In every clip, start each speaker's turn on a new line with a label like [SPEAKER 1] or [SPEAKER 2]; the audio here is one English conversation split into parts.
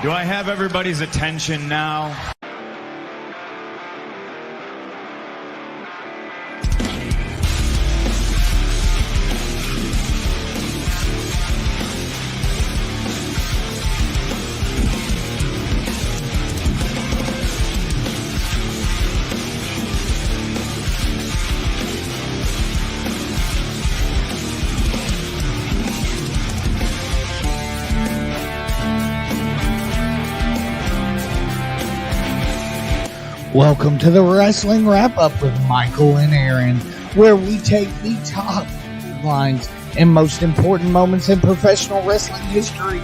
[SPEAKER 1] Do I have everybody's attention now?
[SPEAKER 2] Welcome to the Wrestling Wrap-Up with Michael and Aaron, where we take the top headlines and most important moments in professional wrestling history,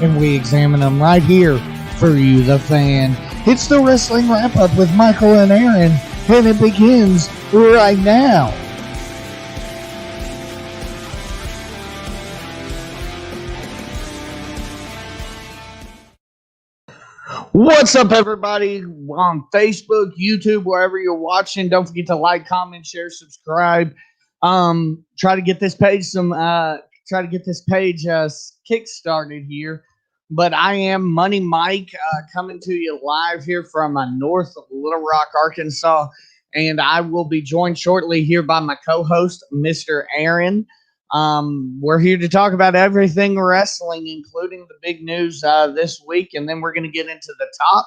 [SPEAKER 2] and we examine them right here for you, the fan. It's the Wrestling Wrap-Up with Michael and Aaron, and it begins right now. What's up, everybody? On Facebook, YouTube, wherever you're watching, don't forget to like, comment, share, subscribe. Try to get this page kick-started here. But I am Money Mike, coming to you live here from North Little Rock, Arkansas, and I will be joined shortly here by my co-host, Mr. Aaron. We're here to talk about everything wrestling, including the big news this week, and then we're going to get into the top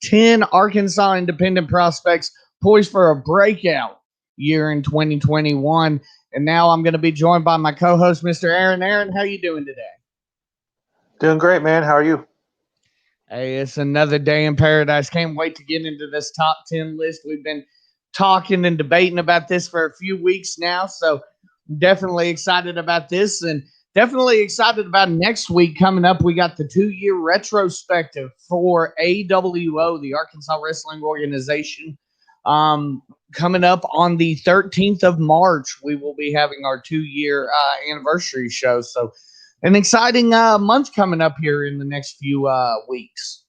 [SPEAKER 2] 10 Arkansas independent prospects poised for a breakout year in 2021. And now I'm going to be joined by my co-host, Mr. Aaron. Aaron, how you doing today?
[SPEAKER 3] Doing great, man. How are you?
[SPEAKER 2] Hey, it's another day in paradise. Can't wait to get into this top 10 list. We've been talking and debating about this for a few weeks now, so definitely excited about this, and definitely excited about next week coming up. We got the 2-year retrospective for AWO, the Arkansas Wrestling Organization. Coming up on the 13th of March, we will be having our 2-year anniversary show. So an exciting month coming up here in the next few weeks.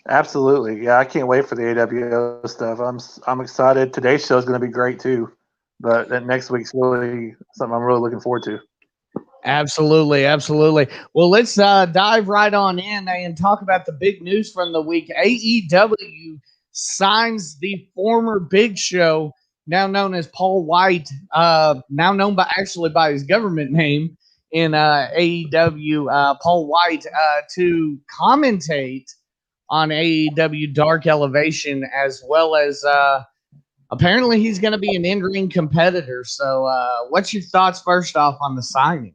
[SPEAKER 3] Absolutely. Yeah, I can't wait for the AWO stuff. I'm excited. Today's show is going to be great too. But that next week's really something I'm really looking forward to.
[SPEAKER 2] Absolutely, absolutely. Well, let's dive right on in and talk about the big news from the week. AEW signs the former Big Show, now known as Paul White, now known by his government name in AEW, Paul White, to commentate on AEW Dark Elevation, as well as apparently he's going to be an in-ring competitor. So what's your thoughts first off on the signing?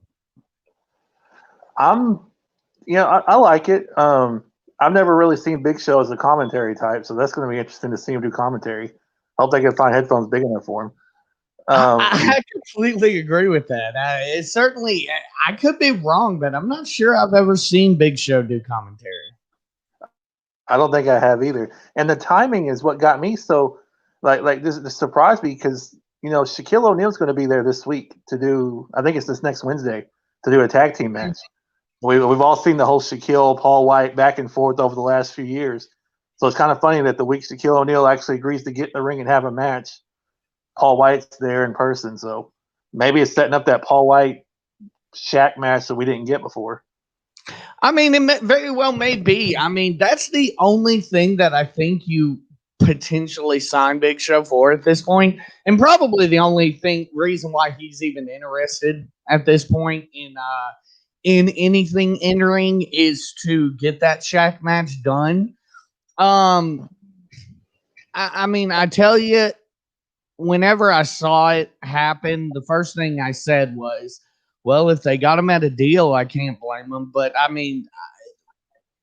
[SPEAKER 3] I like it. I've never really seen Big Show as a commentary type, so that's going to be interesting to see him do commentary. Hope they can find headphones big enough for him.
[SPEAKER 2] I completely agree with that. It's certainly, I could be wrong, but I'm not sure I've ever seen Big Show do commentary.
[SPEAKER 3] I don't think I have either. And the timing is what got me so like this surprised me, because Shaquille O'Neal's going to be there this week to do, I think it's this next Wednesday, to do a tag team match. We've all seen the whole Shaquille Paul White back and forth over the last few years, so it's kind of funny that the week Shaquille O'Neal actually agrees to get in the ring and have a match, Paul White's there in person. So maybe it's setting up that Paul White Shaq match that we didn't get before.
[SPEAKER 2] I mean, it very well may be. I mean, that's the only thing that I think you potentially sign Big Show for at this point, and probably the only reason why he's even interested at this point in anything in ring is to get that Shaq match done. I mean, I tell you, whenever I saw it happen, the first thing I said was, well, if they got him at a deal, I can't blame them. But I mean,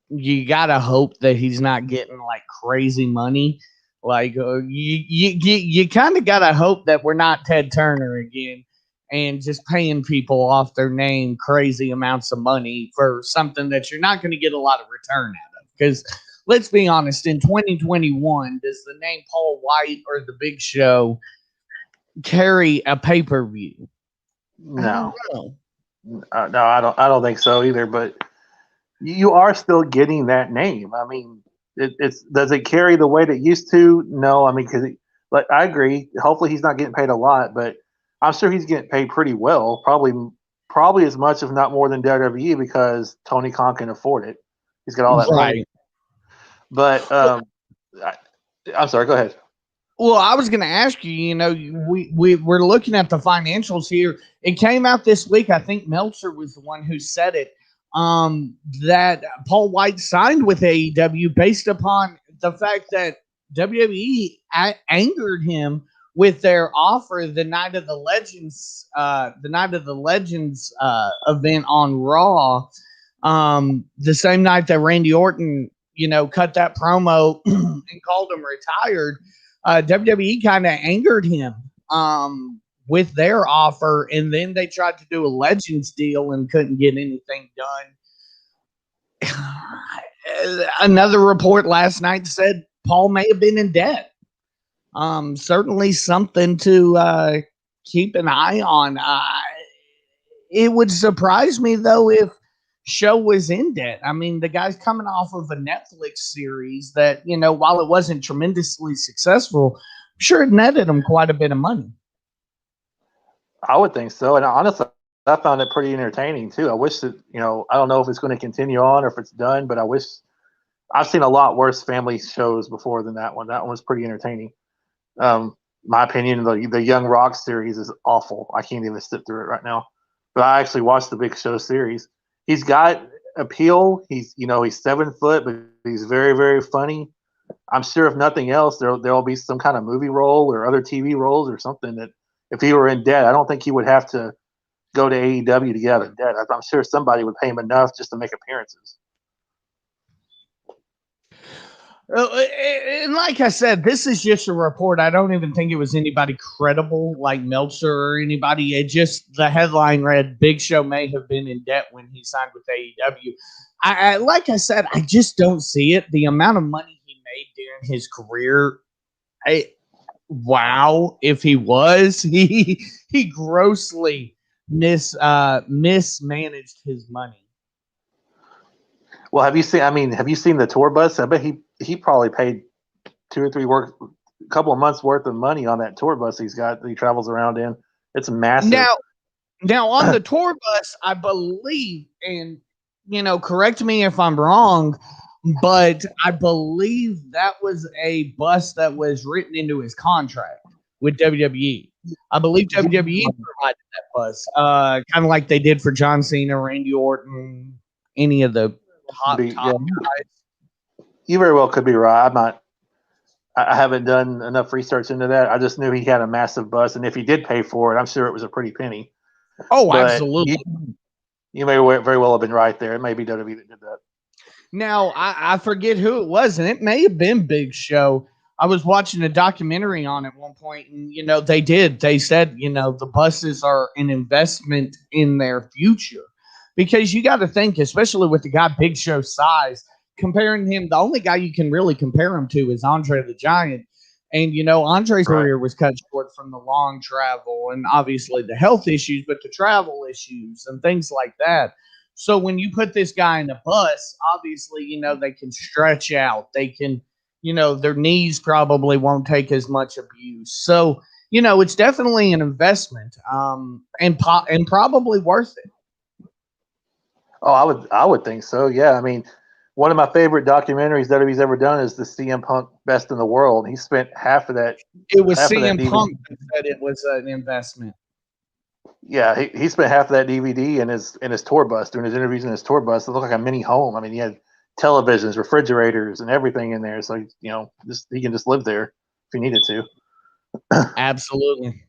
[SPEAKER 2] you gotta hope that he's not getting like crazy money. Like you kind of gotta hope that we're not Ted Turner again and just paying people off their name crazy amounts of money for something that you're not going to get a lot of return out of. Because let's be honest, in 2021, does the name Paul White or the Big Show carry a pay-per-view?
[SPEAKER 3] No, I don't think so either. But you are still getting that name. I mean, does it carry the weight it used to? No, I mean, because I agree. Hopefully, he's not getting paid a lot, but I'm sure he's getting paid pretty well. Probably as much, if not more, than WWE, because Tony Khan can afford it. He's got all that money.
[SPEAKER 2] Right.
[SPEAKER 3] But I'm sorry. Go ahead.
[SPEAKER 2] Well, I was going to ask you, you know, we're looking at the financials here. It came out this week. I think Meltzer was the one who said it, that Paul White signed with AEW based upon the fact that WWE angered him with their offer the night of the Legends, event on Raw, the same night that Randy Orton, you know, cut that promo and called him retired. WWE kind of angered him with their offer, and then they tried to do a Legends deal and couldn't get anything done. Another report last night said Paul may have been in debt. Certainly something to keep an eye on. It would surprise me, though, if Show was in debt. I mean, the guy's coming off of a Netflix series that, you know, while it wasn't tremendously successful, I'm sure it netted him quite a bit of money.
[SPEAKER 3] I would think so. And honestly, I found it pretty entertaining too. I wish that, you know, I don't know if it's going to continue on or if it's done, but I wish I've seen a lot worse family shows before than that one. That one was pretty entertaining. My opinion, the Young Rock series is awful. I can't even sit through it right now. But I actually watched the Big Show series. He's got appeal. He's 7 foot, but he's very, very funny. I'm sure if nothing else, there'll be some kind of movie role or other TV roles or something that if he were in debt, I don't think he would have to go to AEW to get out of debt. I'm sure somebody would pay him enough just to make appearances.
[SPEAKER 2] And like I said, this is just a report. I don't even think it was anybody credible like Meltzer or anybody. It just, the headline read, Big Show may have been in debt when he signed with AEW. Like I said, I just don't see it. The amount of money he made during his career, wow, if he was, he grossly mismanaged his money.
[SPEAKER 3] Well, have you seen the tour bus? I bet he probably paid 2 or 3 couple of months worth of money on that tour bus he's got that he travels around in. It's massive.
[SPEAKER 2] Now on the tour bus, I believe, and you know, correct me if I'm wrong, but I believe that was a bus that was written into his contract with WWE. I believe WWE provided that bus, kind of like they did for John Cena, Randy Orton, any of the top guys.
[SPEAKER 3] You very well could be right. I haven't done enough research into that. I just knew he had a massive bus, and if he did pay for it, I'm sure it was a pretty penny.
[SPEAKER 2] Oh, but absolutely.
[SPEAKER 3] You may very well have been right there. It may be WWE that did that.
[SPEAKER 2] Now, I forget who it was, and it may have been Big Show. I was watching a documentary on it at one point, and, you know, they said, you know, the buses are an investment in their future. Because you got to think, especially with the guy Big Show's size, comparing him, the only guy you can really compare him to is Andre the Giant. And, you know, Andre's career was cut short from the long travel and obviously the health issues, but the travel issues and things like that. So when you put this guy in a bus, obviously, you know, they can stretch out. They can, you know, their knees probably won't take as much abuse. So, you know, it's definitely an investment and probably worth it.
[SPEAKER 3] Oh, I would think so. Yeah. I mean, one of my favorite documentaries that he's ever done is the CM Punk Best in the World. He spent half of that.
[SPEAKER 2] It was CM Punk that said it was an investment.
[SPEAKER 3] Yeah, he spent half of that DVD in his tour bus, doing his interviews in his tour bus. It looked like a mini home. I mean, he had televisions, refrigerators, and everything in there. So, you know, he can just live there if he needed to.
[SPEAKER 2] Absolutely.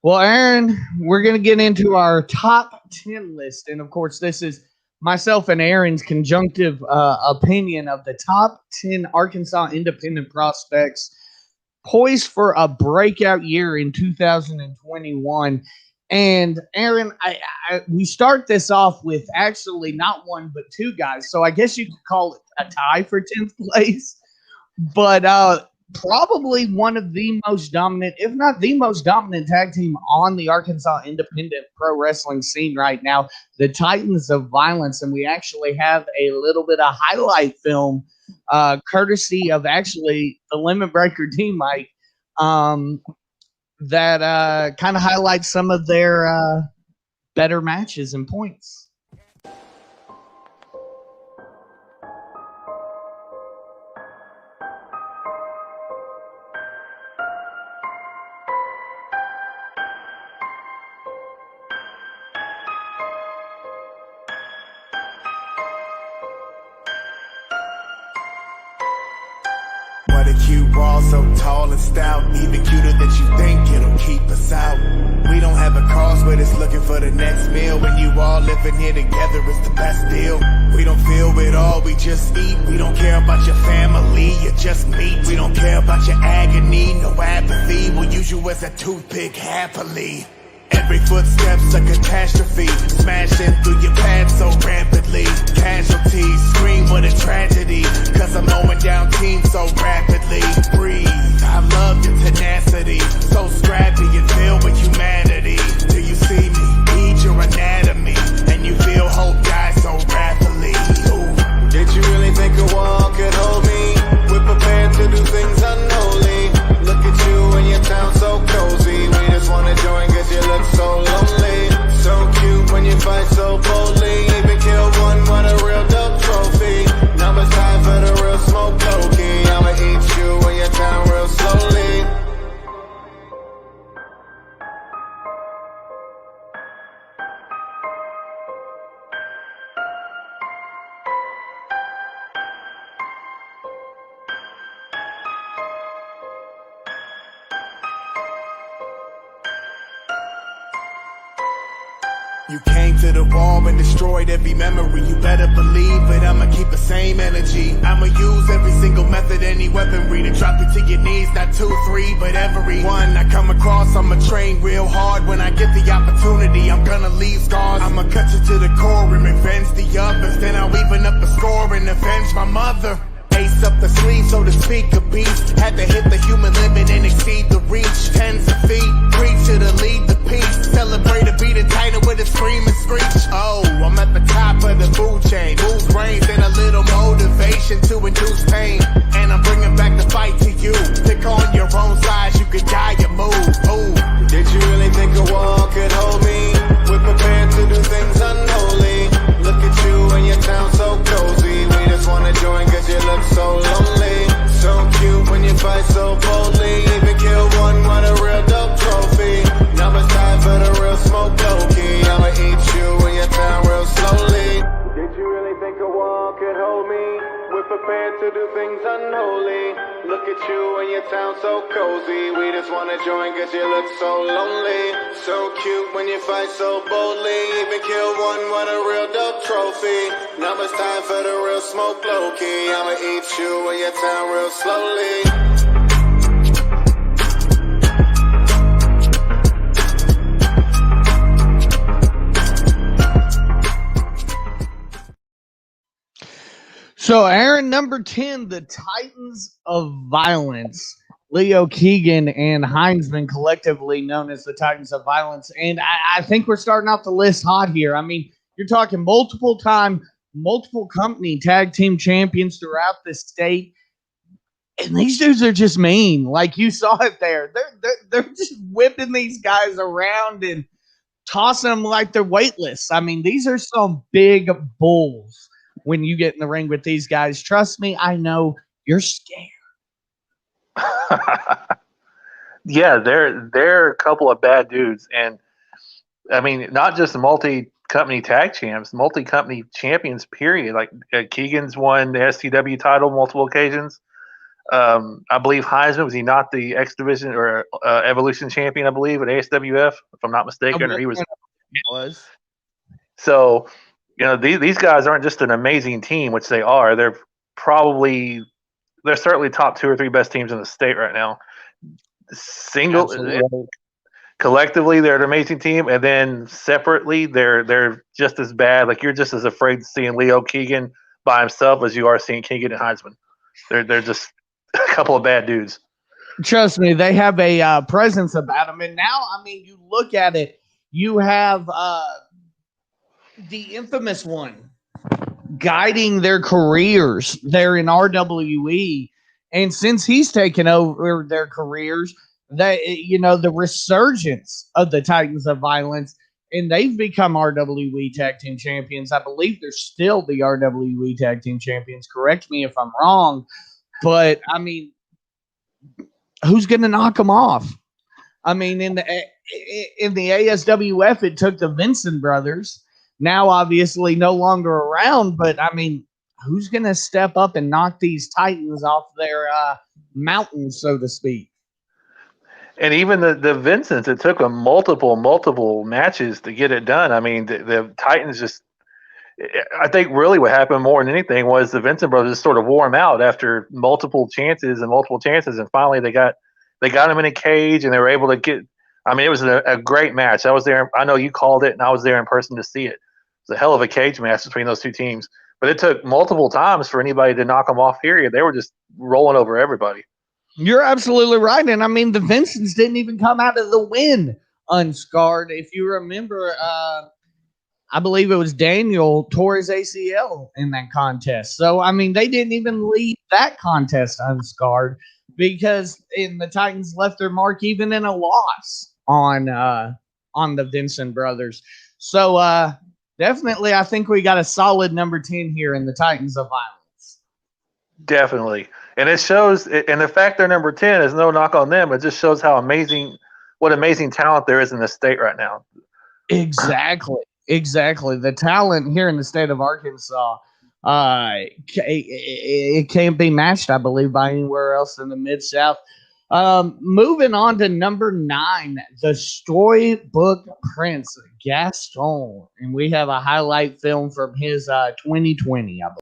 [SPEAKER 2] Well, Aaron, we're going to get into our top 10 list. And, of course, this is myself and Aaron's conjunctive opinion of the top 10 Arkansas independent prospects poised for a breakout year in 2021. And, Aaron, we start this off with actually not one but 2 guys. So I guess you could call it a tie for 10th place. But probably one of the most dominant, if not the most dominant tag team on the Arkansas independent pro wrestling scene right now, the Titans of Violence. And we actually have a little bit of highlight film, courtesy of actually the Limit Breaker team, Mike, that kind of highlights some of their better matches and points.
[SPEAKER 4] all so tall and stout, even cuter than you think, it'll keep us out. We don't have a cause, but it's looking for the next meal. When you all living here together, it's the best deal. We don't feel it all, we just eat. We don't care about your family, you're just meat. We don't care about your agony, no apathy. We'll use you as a toothpick happily. Every footstep's a catastrophe, smashing through your path so rapidly. Casualties scream what a tragedy, cause I'm mowing down teams so rapidly. Breathe, I love your tenacity, so scrappy and filled with humanity. Do you see me? Read your anatomy, and you feel hope die so rapidly. Ooh. Did you really think a wall could hold me? We're prepared to do things unholy. Look at you and your town so cozy. We just wanna join cause you look so lonely. So cute when you fight so boldly. Even kill one, what a real dope trophy. Now it's time for the real smoke low-key. I'ma eat you and your town real slowly. You came to the wall and destroyed every memory. You better believe it, I'ma keep the same energy. I'ma use every single method, any weaponry to drop you to your knees. Not 2, 3, but every one I come across. I'ma train real hard. When I get the opportunity, I'm gonna leave scars. I'ma cut you to the core and revenge the others. Then I'll even up a score and avenge my mother. Ace up the sleeve, so to speak, a beast. Had to hit the human limit and exceed the reach. Tens of feet, preacher to lead the peace. Celebrate a beat and tighter with a scream and screech. Oh, I'm at the top of the food chain. Move brains and a little motivation to induce pain. And I'm bringing back the fight to you. Pick on your own size, you could die or move. Ooh. Did you really think a wall could hold me? We're prepared to do things unholy. Look at you and your town so cozy. We just wanna join cause you look so lonely. So cute when you fight so boldly. Even kill one, what a real dope trophy. Now it's time for the real smoke low-key. I'ma eat you and your town real slowly. Did you really think a wall could hold me? We're prepared to do things unholy. Look at you and your town so cozy. We just wanna join cause you look so lonely. So cute when you fight so boldly. Even kill one, what a real dope trophy. Now it's time for the real smoke low-key. I'ma eat you and your town real slowly.
[SPEAKER 2] So, Aaron, number 10, the Titans of Violence. Leo Keegan and Heinzman, collectively known as the Titans of Violence. And I think we're starting off the list hot here. I mean, you're talking multiple company tag team champions throughout the state. And these dudes are just mean. Like you saw it there. They're just whipping these guys around and tossing them like they're weightless. I mean, these are some big bulls. When you get in the ring with these guys, trust me, I know you're scared.
[SPEAKER 3] Yeah, they're a couple of bad dudes, and I mean, not just multi-company tag champs, multi-company champions. Period. Like Keegan's won the SCW title multiple occasions. I believe Heisman, was he not the X Division or Evolution champion? I believe at ASWF, if I'm not mistaken, or he was. So. You know, these guys aren't just an amazing team, which they are. They're certainly top 2 or 3 best teams in the state right now. Collectively, they're an amazing team, and then separately, they're just as bad. Like you're just as afraid of seeing Leo Keegan by himself as you are seeing Keegan and Heisman. They're just a couple of bad dudes.
[SPEAKER 2] Trust me, they have a presence about them. And now, I mean, you look at it, you have the infamous one guiding their careers there in RWE. And since he's taken over their careers, the resurgence of the Titans of Violence, and they've become RWE Tag Team Champions. I believe they're still the RWE Tag Team Champions. Correct me if I'm wrong. But, I mean, who's going to knock them off? I mean, in the ASWF, it took the Vincent brothers. Now, obviously, no longer around, but I mean, who's going to step up and knock these Titans off mountain, so to speak.
[SPEAKER 3] And even the Vincents, it took them multiple matches to get it done. I mean, the Titans just, I think really what happened more than anything was the Vincent brothers just sort of wore him out after multiple chances, and finally they got him in a cage, and they were able to get. I mean, it was a great match. I was there. I know you called it, and I was there in person to see it. It was a hell of a cage match between those two teams. But it took multiple times for anybody to knock them off. Period. They were just rolling over everybody.
[SPEAKER 2] You're absolutely right. And I mean, the Vincents didn't even come out of the win unscarred. If you remember, I believe it was Daniel tore his ACL in that contest. So, I mean, they didn't even leave that contest unscarred because the Titans left their mark even in a loss on the Vincent brothers. So, definitely, I think we got a solid number 10 here in the Titans of Violence.
[SPEAKER 3] Definitely. And it shows, and the fact they're number 10 is no knock on them. It just shows what amazing talent there is in the state right now.
[SPEAKER 2] Exactly. The talent here in the state of Arkansas, it can't be matched, I believe, by anywhere else in the Mid-South. Moving on to number 9, the Storybook Prince, Gaston. And we have a highlight film from his 2020, I believe.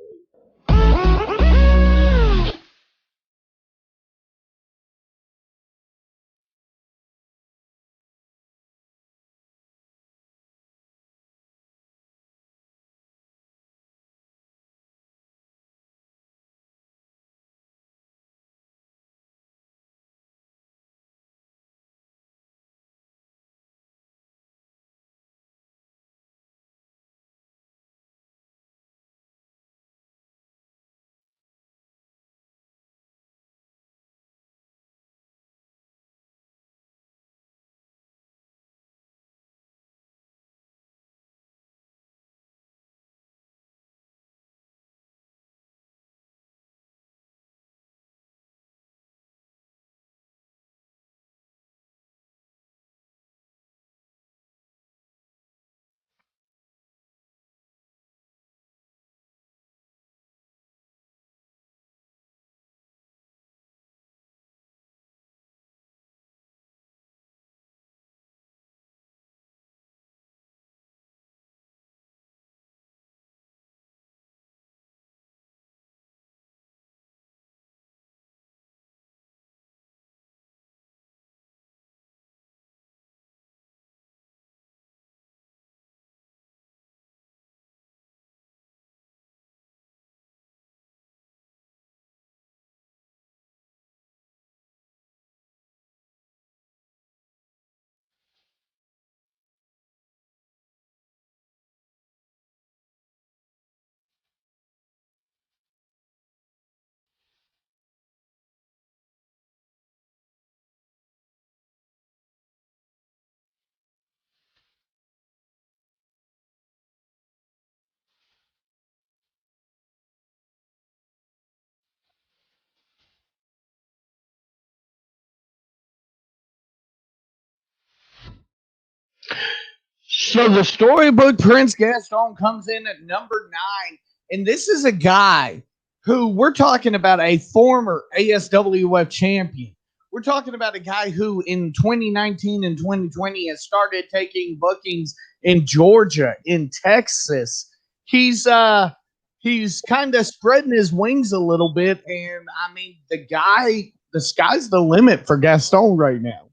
[SPEAKER 2] So the Storybook Prince Gaston comes in at number 9. And this is a guy who we're talking about, a former ASWF champion. We're talking about a guy who in 2019 and 2020 has started taking bookings in Georgia, in Texas. He's kind of spreading his wings a little bit. And I mean, the sky's the limit for Gaston right now.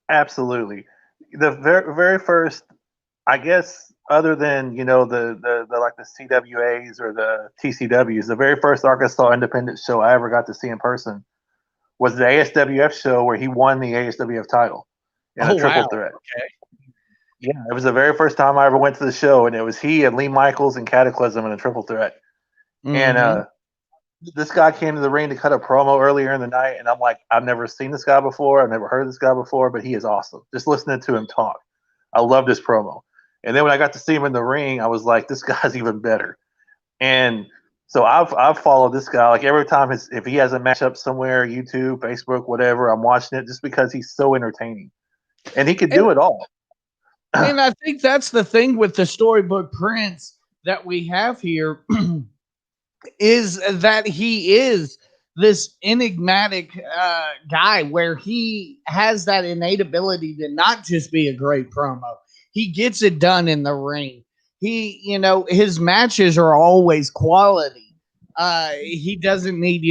[SPEAKER 3] Absolutely. The very first, I guess, other than the like the CWAs or the TCWs, the very first Arkansas independent show I ever got to see in person was the ASWF show where he won the ASWF title in a triple threat.
[SPEAKER 2] Okay.
[SPEAKER 3] Yeah, it was the very first time I ever went to the show, and it was he and Lee Michaels and Cataclysm in a triple threat. Mm-hmm. And this guy came to the ring to cut a promo earlier in the night, and I'm like, I've never seen this guy before. I've never heard of this guy before, but he is awesome. Just listening to him talk, I love this promo. And then when I got to see him in the ring, I was like, this guy's even better. And so I've followed this guy. Like every time if he has a matchup somewhere, YouTube, Facebook, whatever, I'm watching it just because he's so entertaining. And he could do it all.
[SPEAKER 2] And I think that's the thing with the Storybook Prince that we have here is that he is this enigmatic guy where he has that innate ability to not just be a great promo. He gets it done in the ring. His matches are always quality. He doesn't need,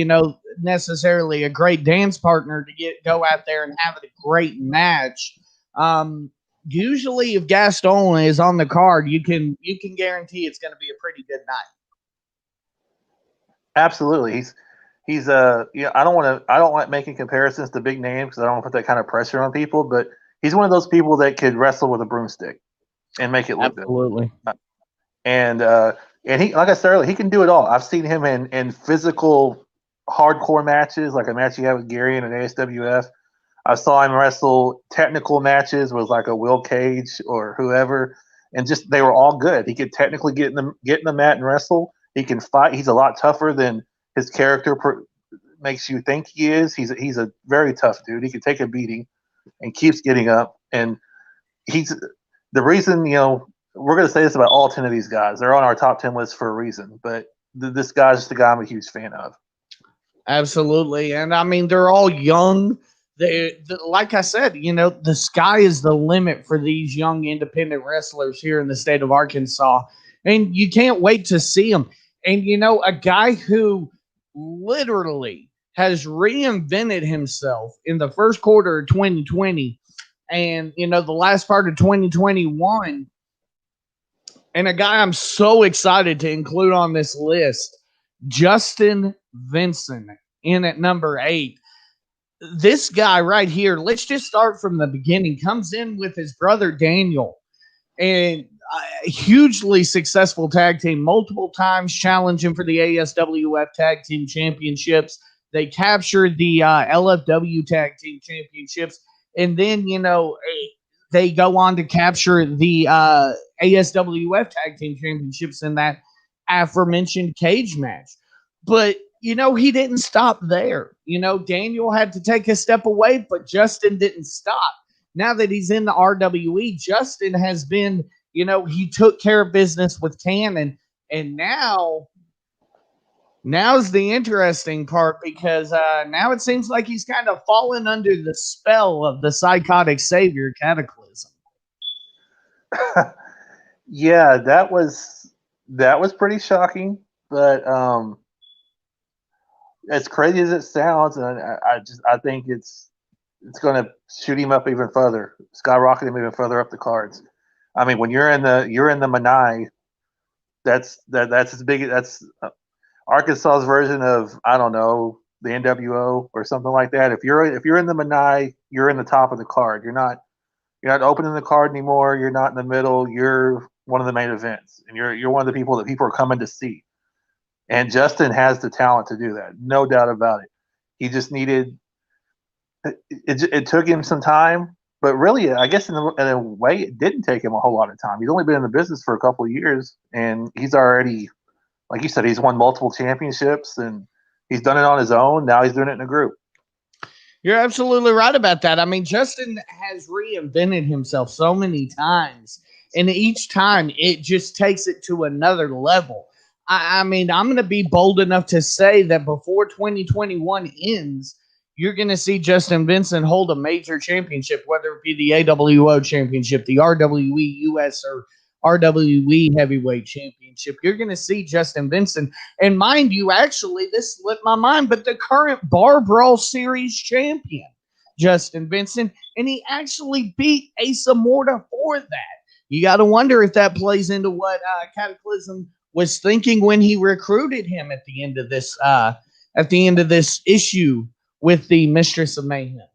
[SPEAKER 2] necessarily a great dance partner to go out there and have a great match. Usually, if Gaston is on the card, you can guarantee it's going to be a pretty good night.
[SPEAKER 3] Absolutely, he's I don't like making comparisons to big names because I don't want to put that kind of pressure on people, but he's one of those people that could wrestle with a broomstick and make it look
[SPEAKER 2] Absolutely.
[SPEAKER 3] good. And he, like I said earlier, he can do it all. I've seen him in physical hardcore matches, like a match he had with Gary in an ASWF. I saw him wrestle technical matches with like a Will Cage or whoever, and just they were all good. He could technically get in the mat and wrestle. He can fight. He's a lot tougher than his character makes you think he is. He's a very tough dude. He can take a beating and keeps getting up. And he's the reason, we're going to say this about all 10 of these guys. They're on our top 10 list for a reason, but this guy's just a guy I'm a huge fan of.
[SPEAKER 2] Absolutely. And I mean, they're all young. Like I said, the sky is the limit for these young independent wrestlers here in the state of Arkansas. And you can't wait to see them. And, a guy who literally has reinvented himself in the first quarter of 2020 and, the last part of 2021. And a guy I'm so excited to include on this list, Justin Vincent, in at number 8. This guy right here, let's just start from the beginning, comes in with his brother Daniel, and a hugely successful tag team, multiple times challenging for the ASWF Tag Team Championships. They captured the LFW Tag Team Championships, and then, they go on to capture the ASWF Tag Team Championships in that aforementioned cage match. But, he didn't stop there. Daniel had to take a step away, but Justin didn't stop. Now that he's in the RWE, Justin has been, he took care of business with Cannon. And now's the interesting part, because now it seems like he's kind of fallen under the spell of the psychotic savior Cataclysm.
[SPEAKER 3] Yeah, that was pretty shocking, but as crazy as it sounds, and I think it's going to shoot him up even further, skyrocket him even further up the cards. I mean, when you're in the Manai, that's as big. That's Arkansas's version of, I don't know, the NWO or something like that. If you're in the Manai, you're in the top of the card. You're not opening the card anymore. You're not in the middle. You're one of the main events, and you're one of the people that people are coming to see. And Justin has the talent to do that, no doubt about it. He just needed. It took him some time, but really, I guess in a way, it didn't take him a whole lot of time. He's only been in the business for a couple of years, and he's already, like you said, he's won multiple championships, and he's done it on his own. Now he's doing it in a group.
[SPEAKER 2] You're absolutely right about that. I mean, Justin has reinvented himself so many times, and each time it just takes it to another level. I mean, I'm going to be bold enough to say that before 2021 ends, you're going to see Justin Vincent hold a major championship, whether it be the AWO championship, the RWE US or RWE heavyweight championship. You're going to see Justin Vincent. And mind you, actually, this slipped my mind, but the current Bar Brawl Series champion, Justin Vincent, and he actually beat Asa Morta for that. You got to wonder if that plays into what Cataclysm was thinking when he recruited him at the end of this issue with the Mistress of Mayhem.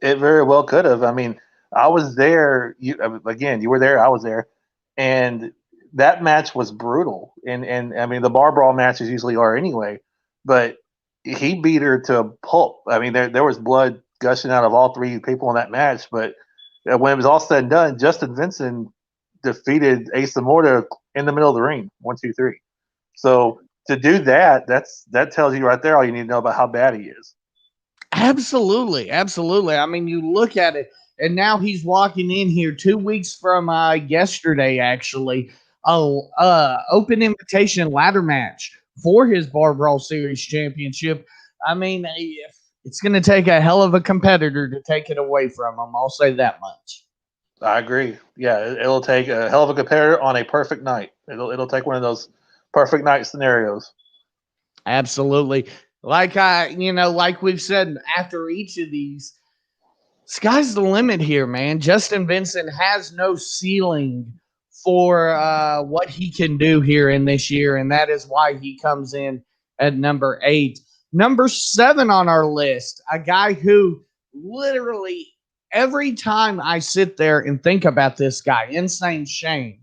[SPEAKER 3] It very well could have. I mean, I was there. You were there. I was there, and that match was brutal. And I mean, the bar brawl matches usually are anyway, but he beat her to a pulp. I mean, there was blood gushing out of all three people in that match. But when it was all said and done, Justin Vincent defeated Asa Morta in the middle of the ring, 1, 2, 3. So to do that, that tells you right there all you need to know about how bad he is.
[SPEAKER 2] Absolutely. I mean, you look at it, and now he's walking in here 2 weeks from yesterday, actually, open invitation ladder match for his Bar Brawl Series championship. I mean, it's going to take a hell of a competitor to take it away from him. I'll say that much.
[SPEAKER 3] I agree. Yeah, it'll take a hell of a competitor on a perfect night. It'll take one of those perfect night scenarios.
[SPEAKER 2] Absolutely. Like we've said after each of these, sky's the limit here, man. Justin Vincent has no ceiling for what he can do here in this year, and that is why he comes in at number 8. Number 7 on our list, a guy who literally every time I sit there and think about this guy, Insane Shane,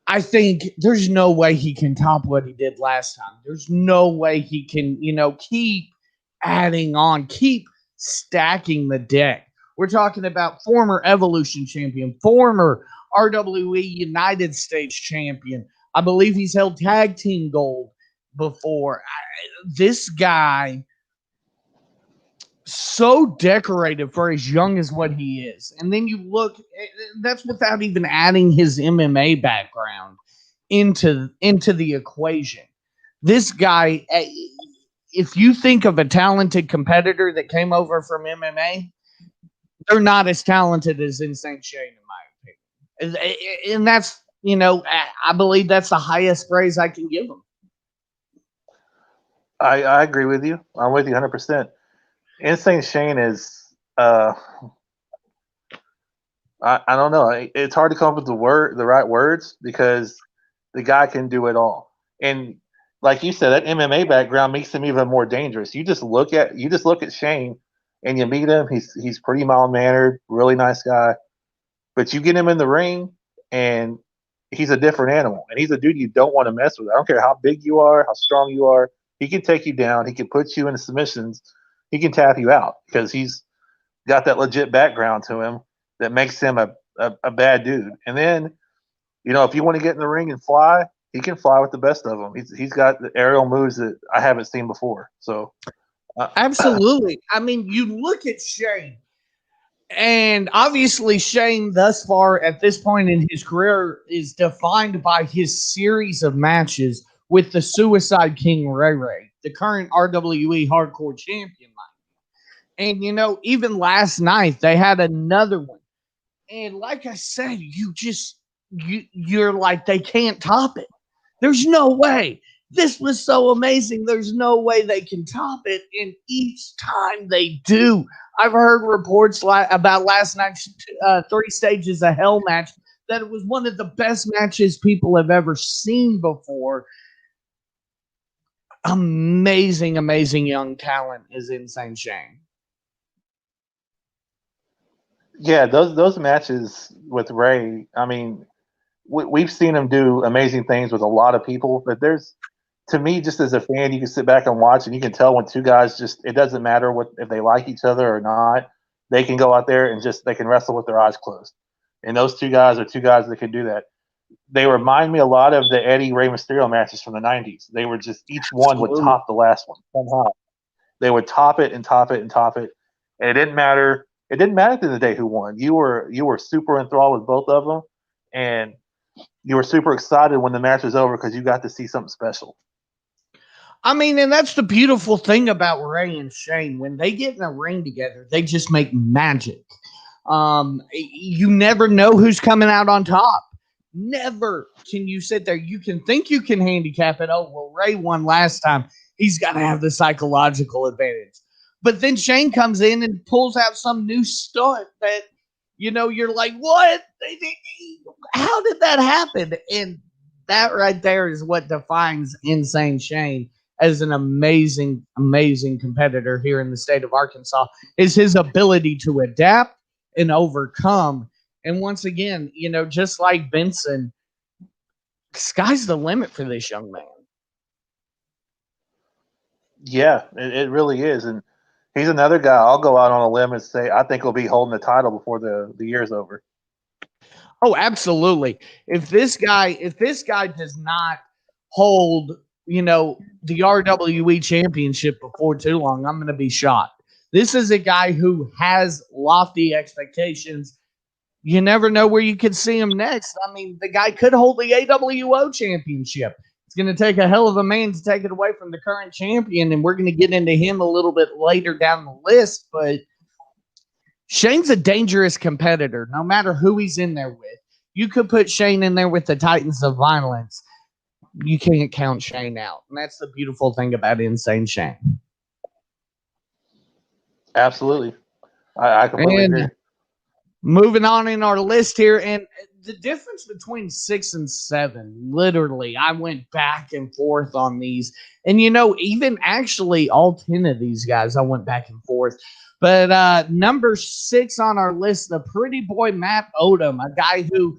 [SPEAKER 2] I think there's no way he can top what he did last time. There's no way he can, keep adding on, keep stacking the deck. We're talking about former Evolution champion, former RWE United States champion. I believe he's held tag team gold before. This guy, so decorated for as young as what he is. And then you look, that's without even adding his MMA background into the equation. This guy, if you think of a talented competitor that came over from MMA, they're not as talented as Insane Shane, in my opinion. And that's, I believe that's the highest praise I can give him.
[SPEAKER 3] I agree with you. I'm with you 100%. Insane Shane is, I don't know. It's hard to come up with the right words because the guy can do it all. And like you said, that MMA background makes him even more dangerous. You just look at Shane and you meet him. He's pretty mild mannered, really nice guy. But you get him in the ring and he's a different animal. And he's a dude you don't want to mess with. I don't care how big you are, how strong you are. He can take you down. He can put you into submissions. He can tap you out because he's got that legit background to him that makes him a bad dude. And then, if you want to get in the ring and fly, he can fly with the best of them. He's got the aerial moves that I haven't seen before. So,
[SPEAKER 2] absolutely. I mean, you look at Shane, and obviously Shane thus far at this point in his career is defined by his series of matches with the Suicide King Ray Ray, the current RWE Hardcore Champion. And, even last night they had another one. And like I said, you're like, they can't top it. There's no way. This was so amazing. There's no way they can top it. And each time they do. I've heard reports about last night's 3 Stages of Hell match that it was one of the best matches people have ever seen before. Amazing, amazing young talent is Insane Shane.
[SPEAKER 3] Yeah, those matches with Ray, I mean, we've seen him do amazing things with a lot of people, but to me, just as a fan, you can sit back and watch and you can tell when two guys it doesn't matter if they like each other or not, they can go out there and they can wrestle with their eyes closed. And those two guys are two guys that can do that. They remind me a lot of the Eddie Rey Mysterio matches from the 90s. They were just, each one would top the last one somehow. They would top it and top it and top it. And it didn't matter. It didn't matter at the end of the day who won. You were super enthralled with both of them. And you were super excited when the match was over because you got to see something special.
[SPEAKER 2] I mean, and that's the beautiful thing about Ray and Shane. When they get in a ring together, they just make magic. You never know who's coming out on top. Never can you sit there. You can think you can handicap it. Oh, well, Ray won last time. He's got to have the psychological advantage. But then Shane comes in and pulls out some new stunt that, you're like, what? How did that happen? And that right there is what defines Insane Shane as an amazing, amazing competitor here in the state of Arkansas, is his ability to adapt and overcome. And once again, just like Benson, sky's the limit for this young man.
[SPEAKER 3] Yeah, it really is. And he's another guy I'll go out on a limb and say I think he'll be holding the title before the year's over.
[SPEAKER 2] Oh, absolutely. If this guy does not hold, the RWE championship before too long, I'm going to be shocked. This is a guy who has lofty expectations. You never know where you could see him next. I mean, the guy could hold the AWO championship. It's going to take a hell of a man to take it away from the current champion, and we're going to get into him a little bit later down the list. But Shane's a dangerous competitor, no matter who he's in there with. You could put Shane in there with the Titans of Violence. You can't count Shane out. And that's the beautiful thing about Insane Shane.
[SPEAKER 3] Absolutely. I completely agree.
[SPEAKER 2] Moving on in our list here, and the difference between 6 and 7, literally, I went back and forth on these. And, even actually all 10 of these guys, I went back and forth. But number 6 on our list, the pretty boy Matt Odom, a guy who,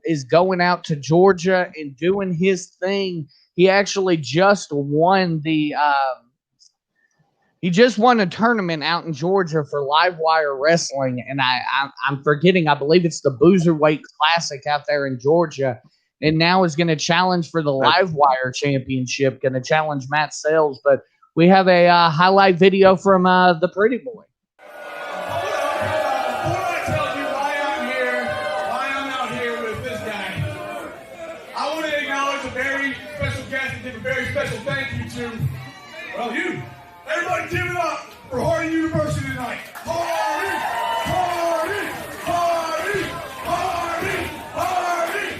[SPEAKER 2] is going out to Georgia and doing his thing. He actually just won he just won a tournament out in Georgia for Live Wire Wrestling, and I'm forgetting. I believe it's the Boozerweight Classic out there in Georgia, and now is going to challenge for the Live Wire Championship, going to challenge Matt Sales. But we have a highlight video from the Pretty Boy.
[SPEAKER 5] Before I tell you why I'm out here with this guy, I want to acknowledge a very special guest and give a very special thank you to, well, you. Everybody give it up for Harding University tonight. Harding! Harding! Harding! Harding! Harding!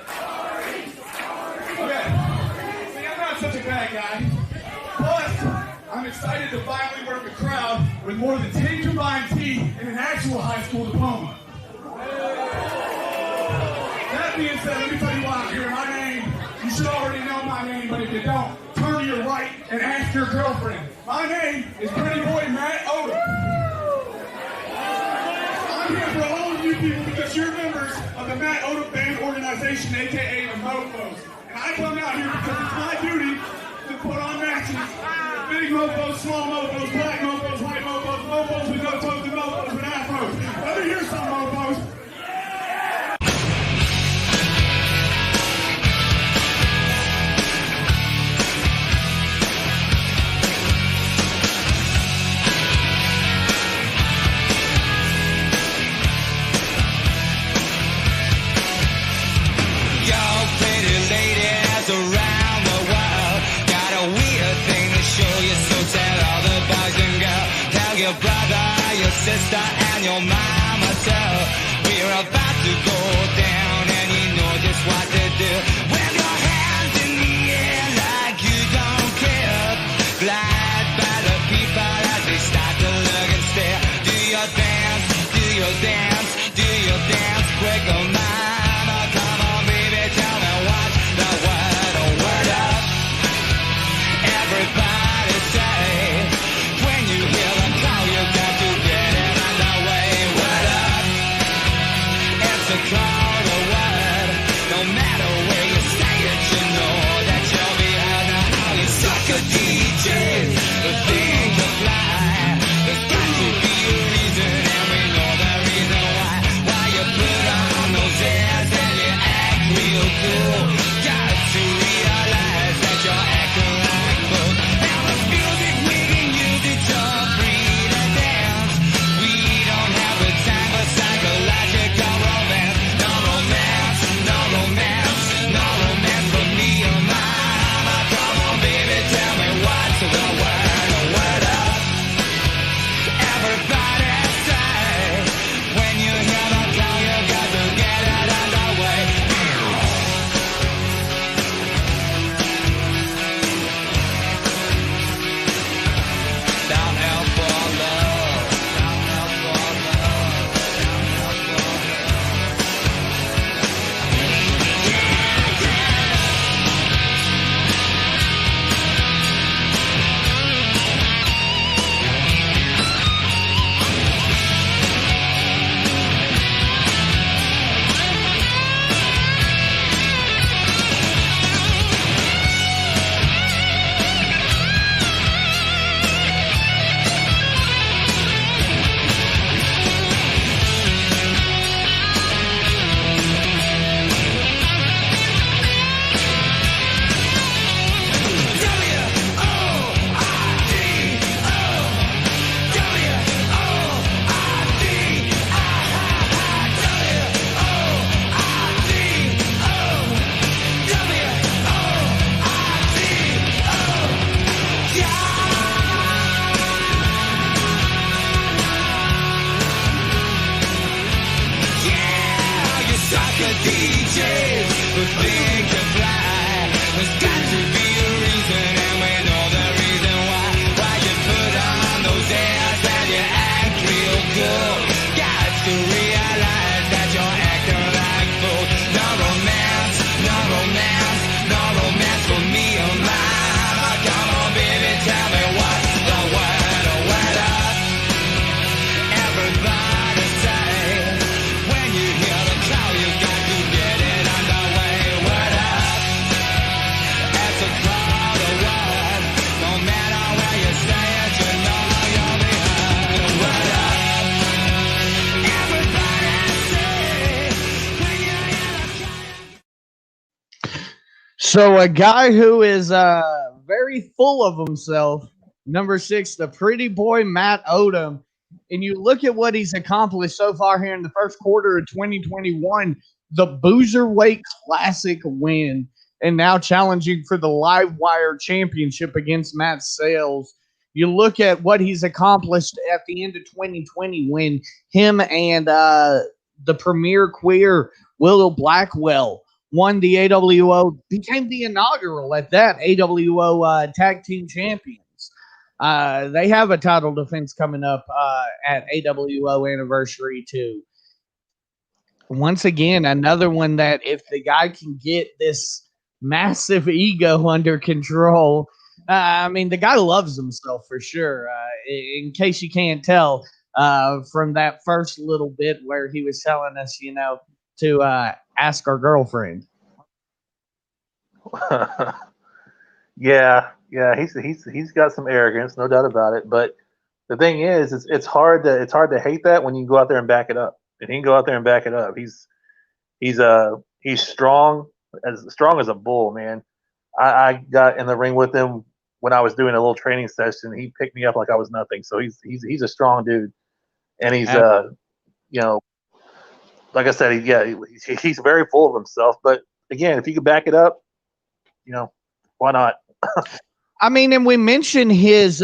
[SPEAKER 5] Harding! Harding! Okay. See, I'm not such a bad guy. Plus, I'm excited to finally work a crowd with more than 10 combined teeth and an actual high school diploma. That being said, let me tell you why I'm here. My name, you should already know my name, but if you don't, turn to your right and ask your girlfriend. My name is Pretty Boy Matt Odom. I'm here for all of you people because you're members of the Matt Odom Band Organization, a.k.a. the Mofos. And I come out here because it's my duty to put on matches. Big mofos, small mofos, black mofos, white mofos, mofos with no toes and mofos with afros. Let me hear some mofos.
[SPEAKER 6] Your brother, your sister, and your mama too. We're about to go down, and you know just what to do. Wave your hands in the air like you don't care. Glide by the people as they start to look and stare. Do your dance, do your dance, do your dance, break the mama. Come on, baby, tell me what's the word. A word up. Everybody say, when you hear them call, you got to get it underway. Word up. It's a call to word. No matter where you say it, you know that you'll be heard. Now how you suck a DJ, the thing to fly. There's got to be a reason, and we know the reason why. Why you put on those airs and you act real cool. Got to realize that you're acting like fool. Now the music we can use it to breathe and dance. We don't have the time for psychological romance. No romance, no romance, no romance for me or mama. Come on, baby, tell me what's the word. A word up. Everybody say, when you hear the call, you got to get it underway. like a DJs who think to fly. There's got to be a reason, and we know the reason why. Why you put on those airs and you act real cool. Got to realize that you're acting like fools. No romance, no romance, no romance for me or mine. But come on, baby, tell me what's the word or word up. Everybody say, when you hear the call, you got to get it underway. Word up, it's a call to word. No matter where you say it, you know you'll be heard. Word up, everybody say, when you hear the call.
[SPEAKER 2] So a guy who is very full of himself, number 6, the pretty boy Matt Odom. And you look at what he's accomplished so far here in the first quarter of 2021, the Boozerweight Classic win, and now challenging for the Live Wire Championship against Matt Sales. You look at what he's accomplished at the end of 2020 when him and the premier queer Willow Blackwell won the AWO, became the inaugural at that AWO Tag Team Champions. They have a title defense coming up at AWO Anniversary too. Once again, another one that if the guy can get this massive ego under control, I mean, the guy loves himself for sure. In case you can't tell from that first little bit where he was telling us, to ask our girlfriend.
[SPEAKER 3] Yeah, he's got some arrogance, no doubt about it. But the thing is, it's hard to hate that when you go out there and back it up. And he can go out there and back it up. He's strong as a bull, man. I got in the ring with him when I was doing a little training session. He picked me up like I was nothing. So he's a strong dude, and he's like I said, he's very full of himself. But again, if you could back it up, why not?
[SPEAKER 2] I mean, and we mentioned his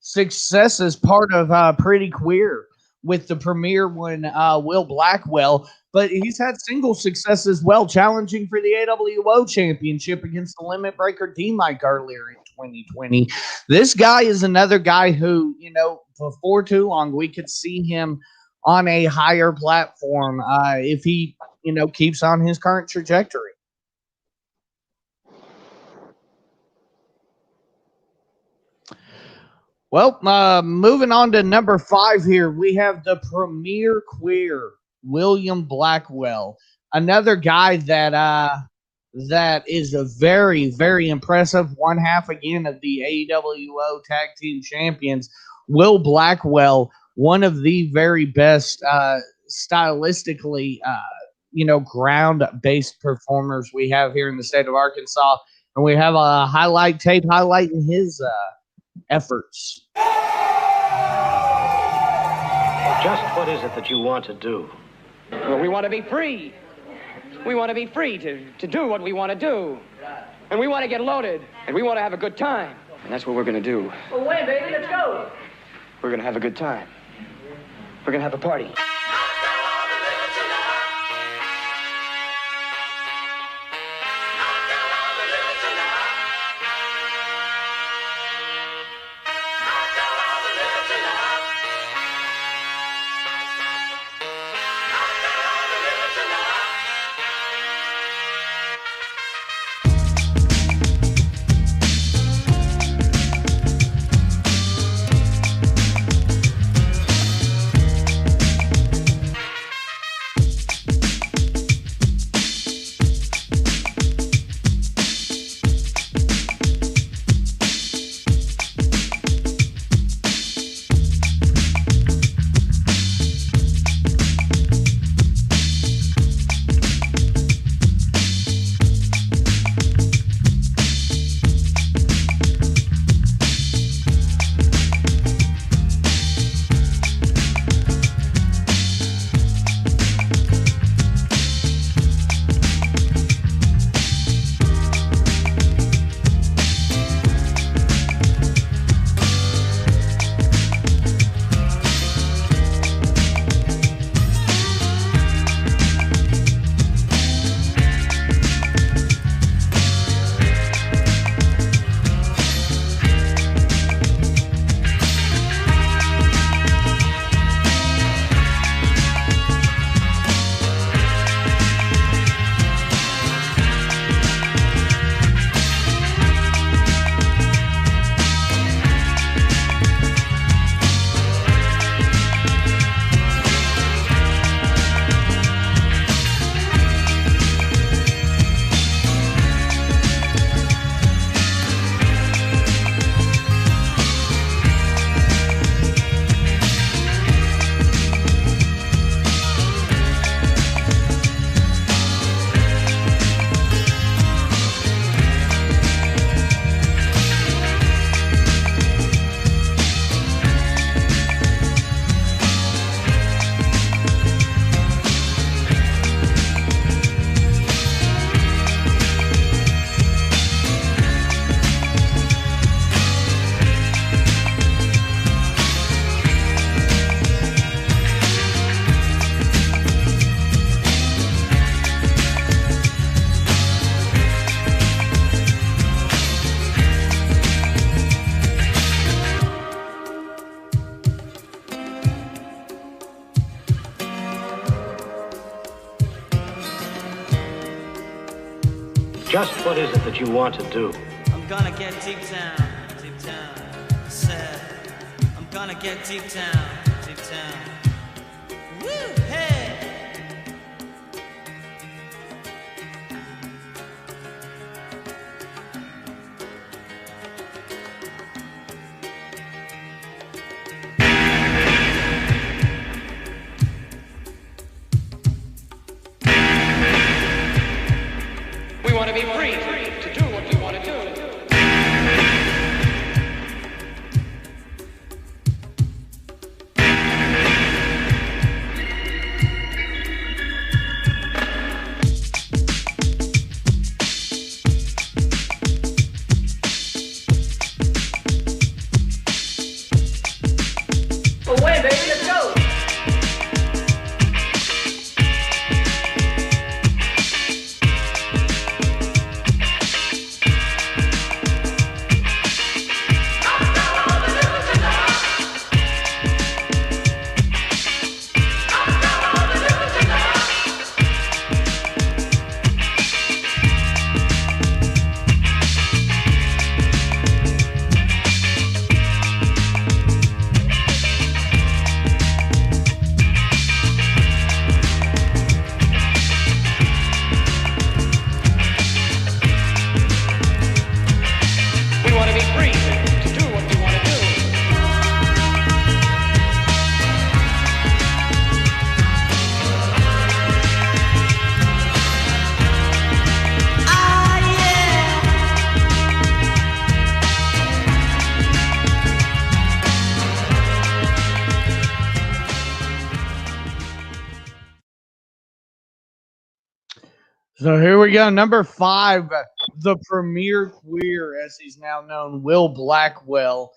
[SPEAKER 2] success as part of Pretty Queer with the premier one, Will Blackwell, but he's had single success as well, challenging for the AWO Championship against the Limit Breaker D-Mike earlier in 2020. This guy is another guy who, before too long, we could see him on a higher platform if he, keeps on his current trajectory. Well, moving on to number 5 here, we have the premier queer, William Blackwell, another guy that is a very, very impressive one half again of the AWO Tag Team Champions. Will Blackwell, one of the very best stylistically, ground-based performers we have here in the state of Arkansas, and we have a highlight tape highlighting his efforts.
[SPEAKER 7] Just what is it that you want to do?
[SPEAKER 8] Well, we want to be free. We want to be free to do what we want to do. And we want to get loaded. And we want to have a good time. And that's what we're going to do.
[SPEAKER 9] Well, when, baby? Let's go.
[SPEAKER 8] We're going to have a good time. We're going to have a party.
[SPEAKER 7] Just what is it that you want to do?
[SPEAKER 6] I'm gonna get deep down, said, I'm gonna get deep down, woo, hey!
[SPEAKER 8] We want to be free to do what we want to do.
[SPEAKER 9] Away, baby, let's go.
[SPEAKER 8] We want to be free to do what we want to do.
[SPEAKER 2] So here we go. Number 5, the premier queer, as he's now known, Will Blackwell.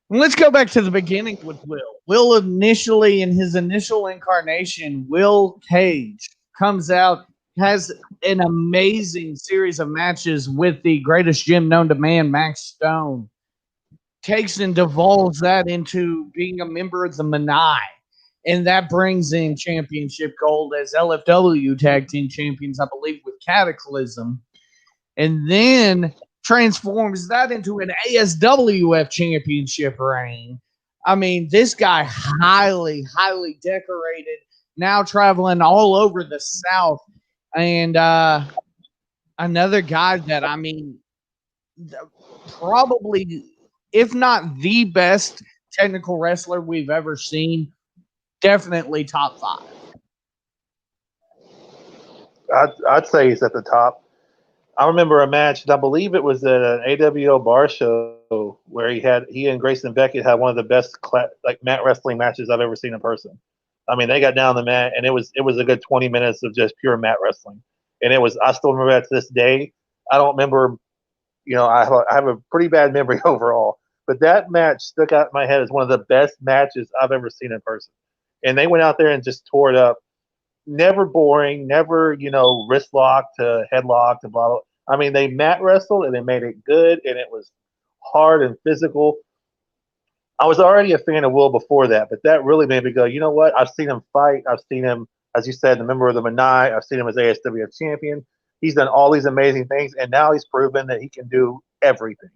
[SPEAKER 2] And let's go back to the beginning with Will. Will initially, in his initial incarnation, Will Cage comes out, has an amazing series of matches with the greatest gym known to man, Max Stone. Takes and devolves that into being a member of the Manai. And that brings in championship gold as LFW tag team champions, I believe, with Cataclysm. And then transforms that into an ASWF championship reign. I mean, this guy highly, highly decorated, now traveling all over the South. And another guy that, I mean, probably, if not the best technical wrestler we've ever seen, definitely top 5.
[SPEAKER 3] I'd say he's at the top. I remember a match, and I believe it was at an AWO bar show where he and Grayson Beckett had one of the best mat wrestling matches I've ever seen in person. I mean, they got down the mat, and it was a good 20 minutes of just pure mat wrestling, and I still remember that to this day. I don't remember, I have a pretty bad memory overall, but that match stuck out in my head as one of the best matches I've ever seen in person. And they went out there and just tore it up. Never boring, never, wrist lock to headlock to blah, blah. I mean, they mat wrestled and they made it good, and it was hard and physical. I was already a fan of Will before that, but that really made me go, you know what? I've seen him fight. I've seen him, as you said, the member of the Manai. I've seen him as ASWF champion. He's done all these amazing things, and now he's proven that he can do everything.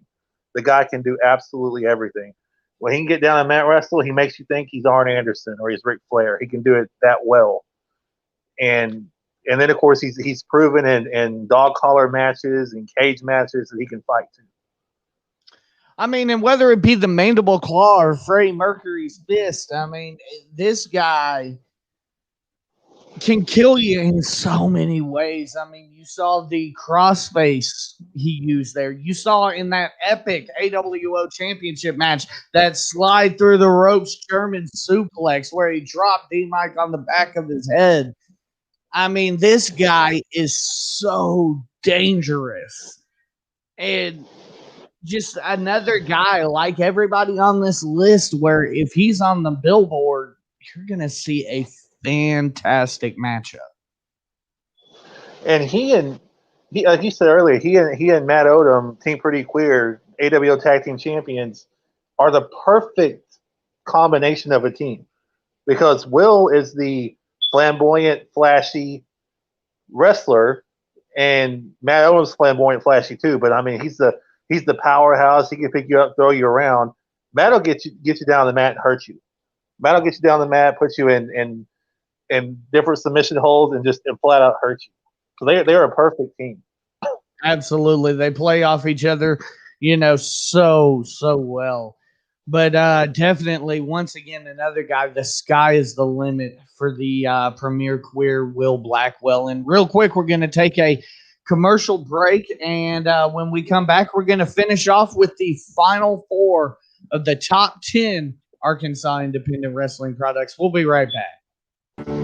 [SPEAKER 3] The guy can do absolutely everything. When he can get down and mat wrestle, he makes you think he's Arn Anderson or he's Ric Flair. He can do it that well. And then, of course, he's proven in dog collar matches and cage matches that he can fight too.
[SPEAKER 2] I mean, and whether it be the mandible claw or Freddie Mercury's fist, I mean, this guy can kill you in so many ways. I mean, you saw the crossface he used there. You saw in that epic AWO championship match that slide through the ropes German suplex where he dropped D-Mike on the back of his head. I mean, this guy is so dangerous. And just another guy like everybody on this list where if he's on the billboard, you're going to see a fantastic matchup.
[SPEAKER 3] And he like you said earlier, he and Matt Odom, Team Pretty Queer, AWO Tag Team Champions, are the perfect combination of a team because Will is the flamboyant, flashy wrestler, And Matt Owens flamboyant, flashy too. But I mean, he's the powerhouse. He can pick you up, throw you around. Matt will get you down the mat and hurt you. Matt will get you down the mat, put you in different submission holds, and flat out hurt you. So they're a perfect team.
[SPEAKER 2] Absolutely. They play off each other, so well. But definitely, once again, another guy, the sky is the limit for the Premier Queer Will Blackwell. And real quick, we're going to take a commercial break. And when we come back, we're going to finish off with the final 4 of the top 10 Arkansas independent wrestling products. We'll be right back.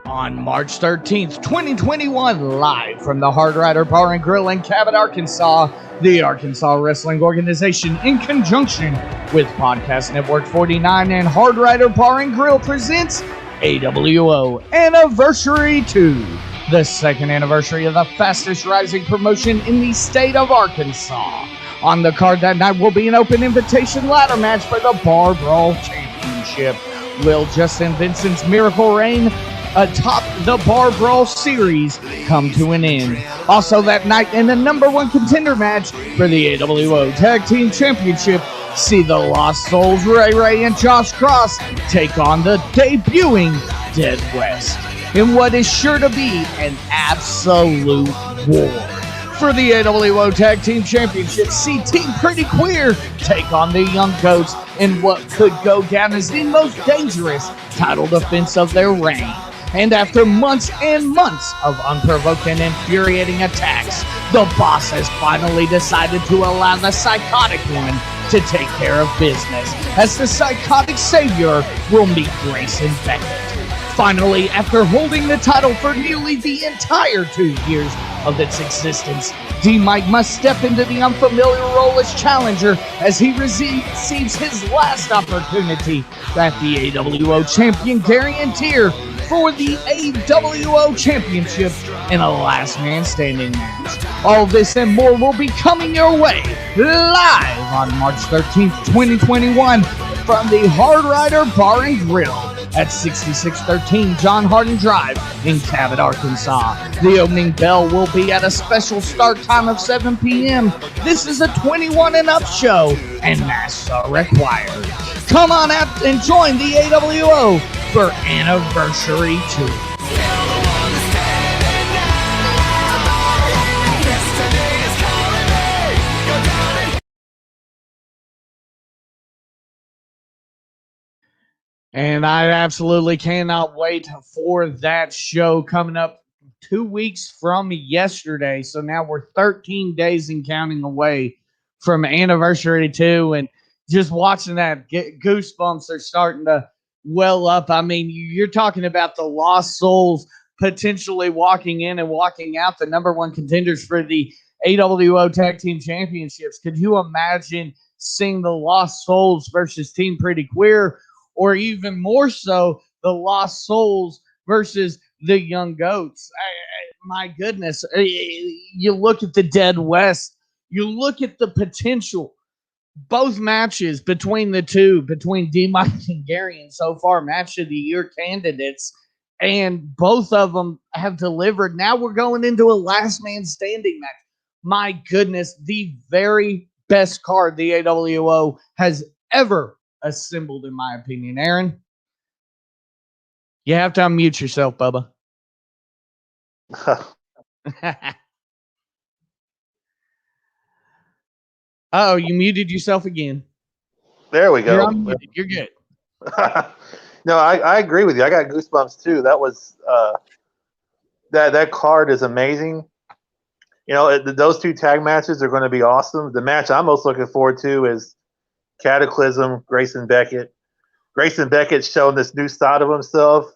[SPEAKER 2] On March 13th, 2021, live from the Hard Rider Bar and Grill in Cabot, Arkansas, the Arkansas Wrestling Organization, in conjunction with Podcast Network 49 and Hard Rider Bar and Grill, presents AWO Anniversary 2, the second anniversary of the fastest rising promotion in the state of Arkansas. On the card that night will be an open invitation ladder match for the Bar Brawl Championship. Will Justin Vincent's Miracle Reign atop the Bar Brawl series come to an end? Also that night, in the number 1 contender match for the AWO Tag Team Championship, see the Lost Souls Ray Ray and Josh Cross take on the debuting Dead West in what is sure to be an absolute war. For the AWO Tag Team Championship, see Team Pretty Queer take on the Young Goats in what could go down as the most dangerous title defense of their reign. And after months and months of unprovoked and infuriating attacks, the boss has finally decided to allow the Psychotic One to take care of business, as the Psychotic Savior will meet Grayson Beckett. Finally, after holding the title for nearly the entire 2 years of its existence, D-Mike must step into the unfamiliar role as challenger as he receives his last opportunity at the AWO champion guarantee for the AWO Championship in a last man standing match. All this and more will be coming your way live on March 13th, 2021 from the Hard Rider Bar and Grill at 6613 John Hardin Drive in Cabot, Arkansas. The opening bell will be at a special start time of 7 p.m. This is a 21 and up show, and masks are required. Come on out and join the AWO for Anniversary 2. And I absolutely cannot wait for that show coming up 2 weeks from yesterday. So now we're 13 days and counting away from Anniversary 2. And just watching that, goosebumps are starting to well up. I mean, you're talking about the Lost Souls potentially walking in and walking out, the number 1 contenders for the AWO Tag Team Championships. Could you imagine seeing the Lost Souls versus Team Pretty Queer? Or even more so, the Lost Souls versus the Young Goats. My goodness. You look at the Dead West. You look at the potential. Both matches between the two, between D-Mike and Gary, and so far match of the year candidates, and both of them have delivered. Now we're going into a last man standing match. My goodness, the very best card the AWO has ever assembled, in my opinion. Aaron, you have to unmute yourself, Bubba. Oh, you muted yourself again.
[SPEAKER 3] There we go.
[SPEAKER 2] You're unmuted. You're good.
[SPEAKER 3] No, I agree with you. I got goosebumps too. That was that card is amazing. You know, those two tag matches are going to be awesome. The match I'm most looking forward to is Cataclysm, Grayson Beckett. Grayson Beckett's shown this new side of himself,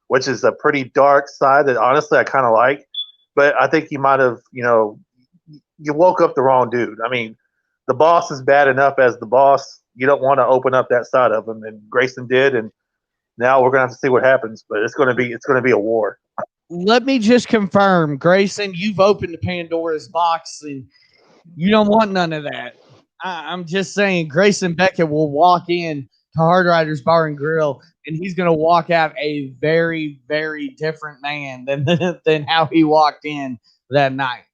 [SPEAKER 3] which is a pretty dark side that honestly I kind of like. But I think you might have, you woke up the wrong dude. I mean, the boss is bad enough as the boss. You don't want to open up that side of him, and Grayson did, and now we're gonna have to see what happens. But it's gonna be a war.
[SPEAKER 2] Let me just confirm, Grayson, you've opened the Pandora's box, and you don't want none of that. I'm just saying, Grayson Beckett will walk in to Hard Riders Bar and Grill, and he's going to walk out a very, very different man than how he walked in that night.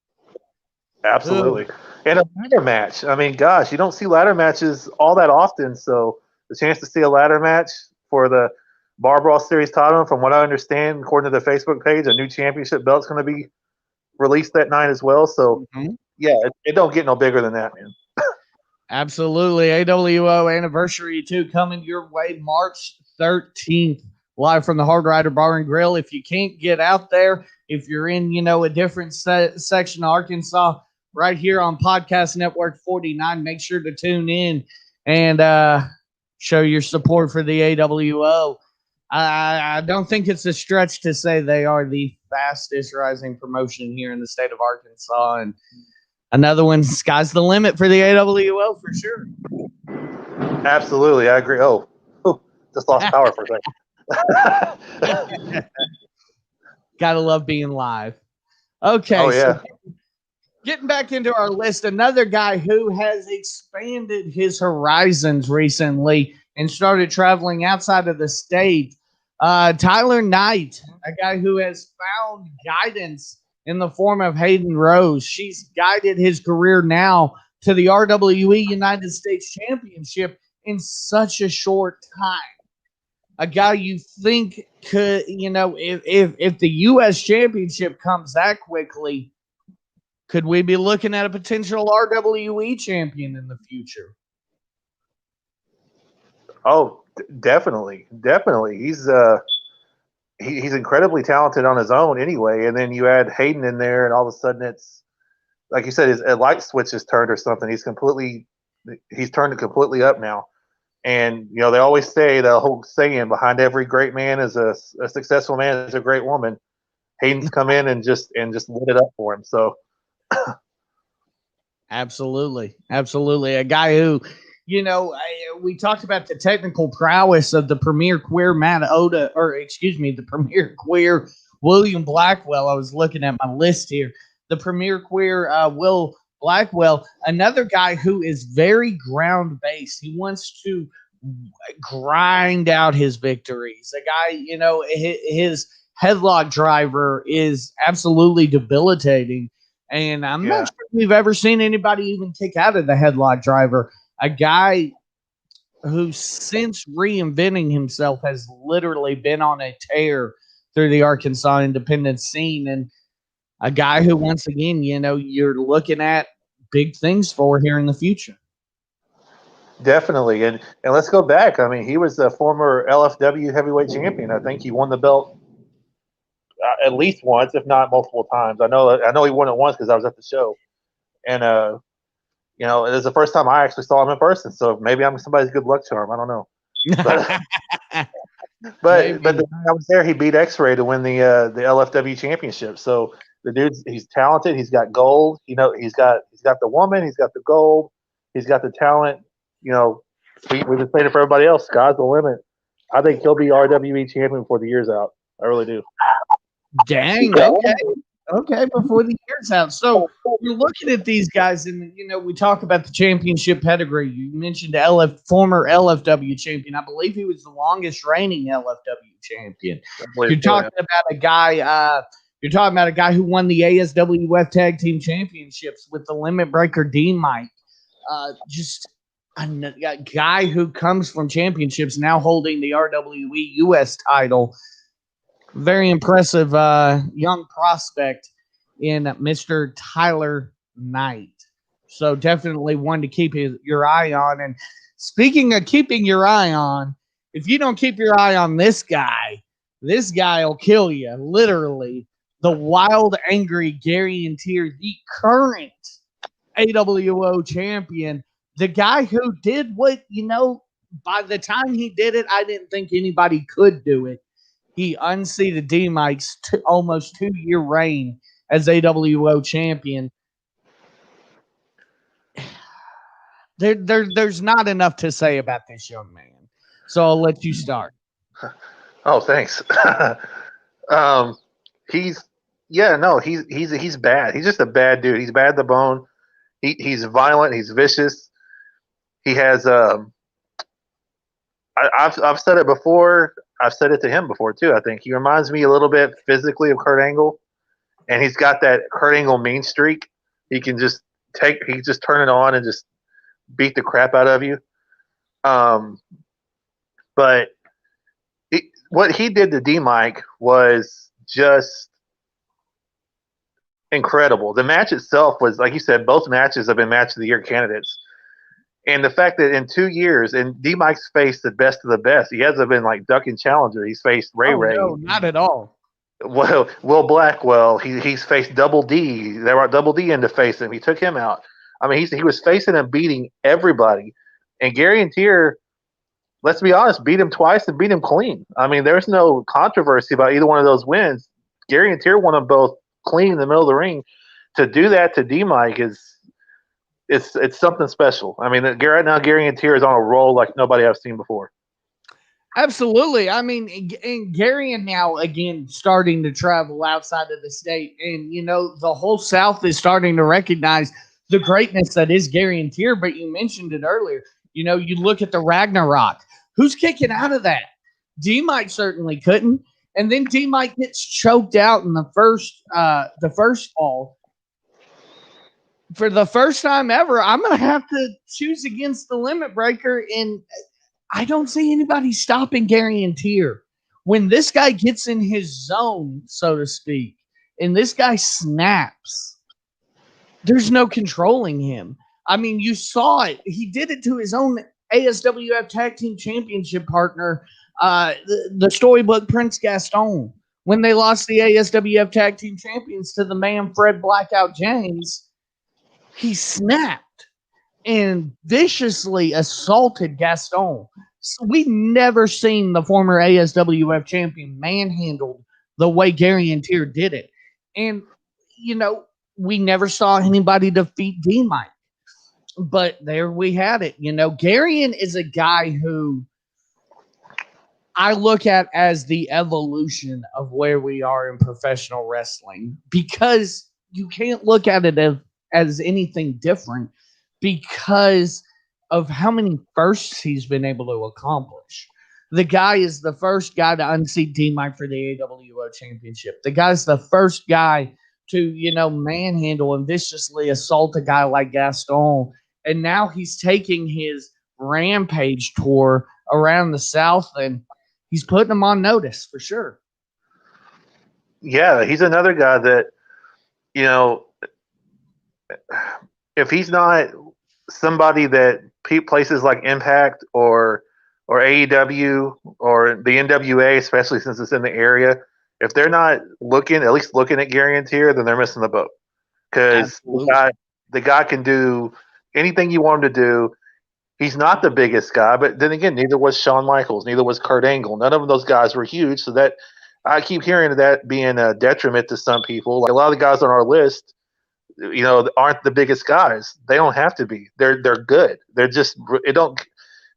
[SPEAKER 3] Absolutely. And a ladder match. I mean, gosh, you don't see ladder matches all that often. So the chance to see a ladder match for the Bar Brawl Series title, from what I understand, according to the Facebook page, a new championship belt's going to be released that night as well. So, yeah, it don't get no bigger than that, man.
[SPEAKER 2] Absolutely. AWO anniversary 2 coming your way March 13th, live from the Hard Rider Bar and Grill. If you can't get out there, if you're in, a different section of Arkansas, right here on Podcast Network 49, make sure to tune in and show your support for the AWO. I don't think it's a stretch to say they are the fastest rising promotion here in the state of Arkansas, and another one, sky's the limit for the AWO for sure.
[SPEAKER 3] Absolutely, I agree. Oh, just lost power for a second.
[SPEAKER 2] Gotta love being live. Okay,
[SPEAKER 3] oh, yeah.
[SPEAKER 2] So getting back into our list, another guy who has expanded his horizons recently and started traveling outside of the state, Tyler Knight, a guy who has found guidance in the form of Hayden Rose. She's guided his career now to the RWE United States Championship in such a short time. A guy you think could, if the U.S. Championship comes that quickly, could we be looking at a potential RWE champion in the future?
[SPEAKER 3] Oh, definitely. He's he's incredibly talented on his own anyway, and then you add Hayden in there, and all of a sudden it's like you said, his a light switch is turned or something. He's turned it completely up now. And they always say, the whole saying, behind every great man is a successful man is a great woman. Hayden's come in and just lit it up for him. So
[SPEAKER 2] absolutely, a guy who, we talked about the technical prowess of the premier queer the premier queer William Blackwell. I was looking at my list here. The premier queer Will Blackwell, another guy who is very ground-based. He wants to grind out his victories. A guy, his headlock driver is absolutely debilitating. And I'm not sure we've ever seen anybody even kick out of the headlock driver. A guy who, since reinventing himself, has literally been on a tear through the Arkansas independent scene. And a guy who, once again, you're looking at big things for here in the future.
[SPEAKER 3] Definitely. And let's go back. I mean, he was a former LFW heavyweight champion. I think he won the belt at least once, if not multiple times. I know he won it once because I was at the show. And, it was the first time I actually saw him in person. So maybe I'm somebody's good luck charm. I don't know. But the time I was there, he beat X-Ray to win the LFW championship. So the dude's he's talented. He's got gold. He's got the woman. He's got the gold. He's got the talent. We've been saying it for everybody else. Sky's the limit. I think he'll be RWE champion before the year's out. I really do.
[SPEAKER 2] Dang. Okay. Okay, before the year's out. So you're looking at these guys, and we talk about the championship pedigree. You mentioned former LFW champion. I believe he was the longest reigning LFW champion.
[SPEAKER 3] I believe
[SPEAKER 2] You're
[SPEAKER 3] so,
[SPEAKER 2] talking
[SPEAKER 3] yeah.
[SPEAKER 2] about a guy. You're talking about a guy who won the ASWF Tag Team Championships with the Limit Breaker D Mike. Just a guy who comes from championships, now holding the RWE US title. Very impressive young prospect in Mr. Tyler Knight. So definitely one to keep your eye on. And speaking of keeping your eye on, if you don't keep your eye on this guy will kill you. Literally, the wild, angry Gary and Tier, the current AWO champion, the guy who did what, by the time he did it, I didn't think anybody could do it. He unseated D Mike's almost 2-year reign as AWO champion. There's not enough to say about this young man. So I'll let you start.
[SPEAKER 3] Oh, thanks. He's bad. He's just a bad dude. He's bad to the bone. He's violent. He's vicious. He has I've said it before. I've said it to him before too. I think he reminds me a little bit physically of Kurt Angle, and he's got that Kurt Angle mean streak. He can just turn it on and just beat the crap out of you. But what he did to D Mike was just incredible. The match itself was, like you said, both matches have been match of the year candidates. And the fact that in 2 years, and D Mike's faced the best of the best. He hasn't been like ducking challenger. He's faced Ray Ray.
[SPEAKER 2] No, not at all.
[SPEAKER 3] Well, Will Blackwell. He's faced Double D. They brought Double D in to face him. He took him out. I mean, he was facing and beating everybody. And Gary and Tier, let's be honest, beat him twice and beat him clean. I mean, there's no controversy about either one of those wins. Gary and Tier won them both clean in the middle of the ring. To do that to D Mike it's something special. I mean, right now Gary and Tier is on a roll like nobody I've seen before.
[SPEAKER 2] Absolutely. I mean, and Gary and now again starting to travel outside of the state, and the whole South is starting to recognize the greatness that is Gary and Tier. But you mentioned it earlier. You look at the Ragnarok. Who's kicking out of that? D Mike certainly couldn't. And then D Mike gets choked out in the first fall. For the first time ever, I'm going to have to choose against the Limit Breaker, and I don't see anybody stopping Gary and Tier. When this guy gets in his zone, so to speak, and this guy snaps, there's no controlling him. I mean, you saw it. He did it to his own ASWF Tag Team Championship partner, the Storybook Prince Gaston. When they lost the ASWF Tag Team Champions to the man Fred Blackout James, he snapped and viciously assaulted Gaston. So we never seen the former ASWF champion manhandled the way Gary and Tier did it. And, we never saw anybody defeat D Mike. But there we had it. Garion is a guy who I look at as the evolution of where we are in professional wrestling, because you can't look at it as anything different because of how many firsts he's been able to accomplish. The guy is the first guy to unseat D Mike for the AWO championship. The guy's the first guy to, manhandle and viciously assault a guy like Gaston. And now he's taking his Rampage tour around the South, and he's putting them on notice for sure.
[SPEAKER 3] Yeah, he's another guy that, if he's not somebody that places like Impact or AEW or the NWA, especially since it's in the area, if they're not at least looking at Gary and Tier, then they're missing the boat. Because the guy can do anything you want him to do. He's not the biggest guy, but then again, neither was Shawn Michaels, neither was Kurt Angle. None of those guys were huge, so that I keep hearing of that being a detriment to some people. Like a lot of the guys on our list, aren't the biggest guys. They don't have to be. They're good. They're just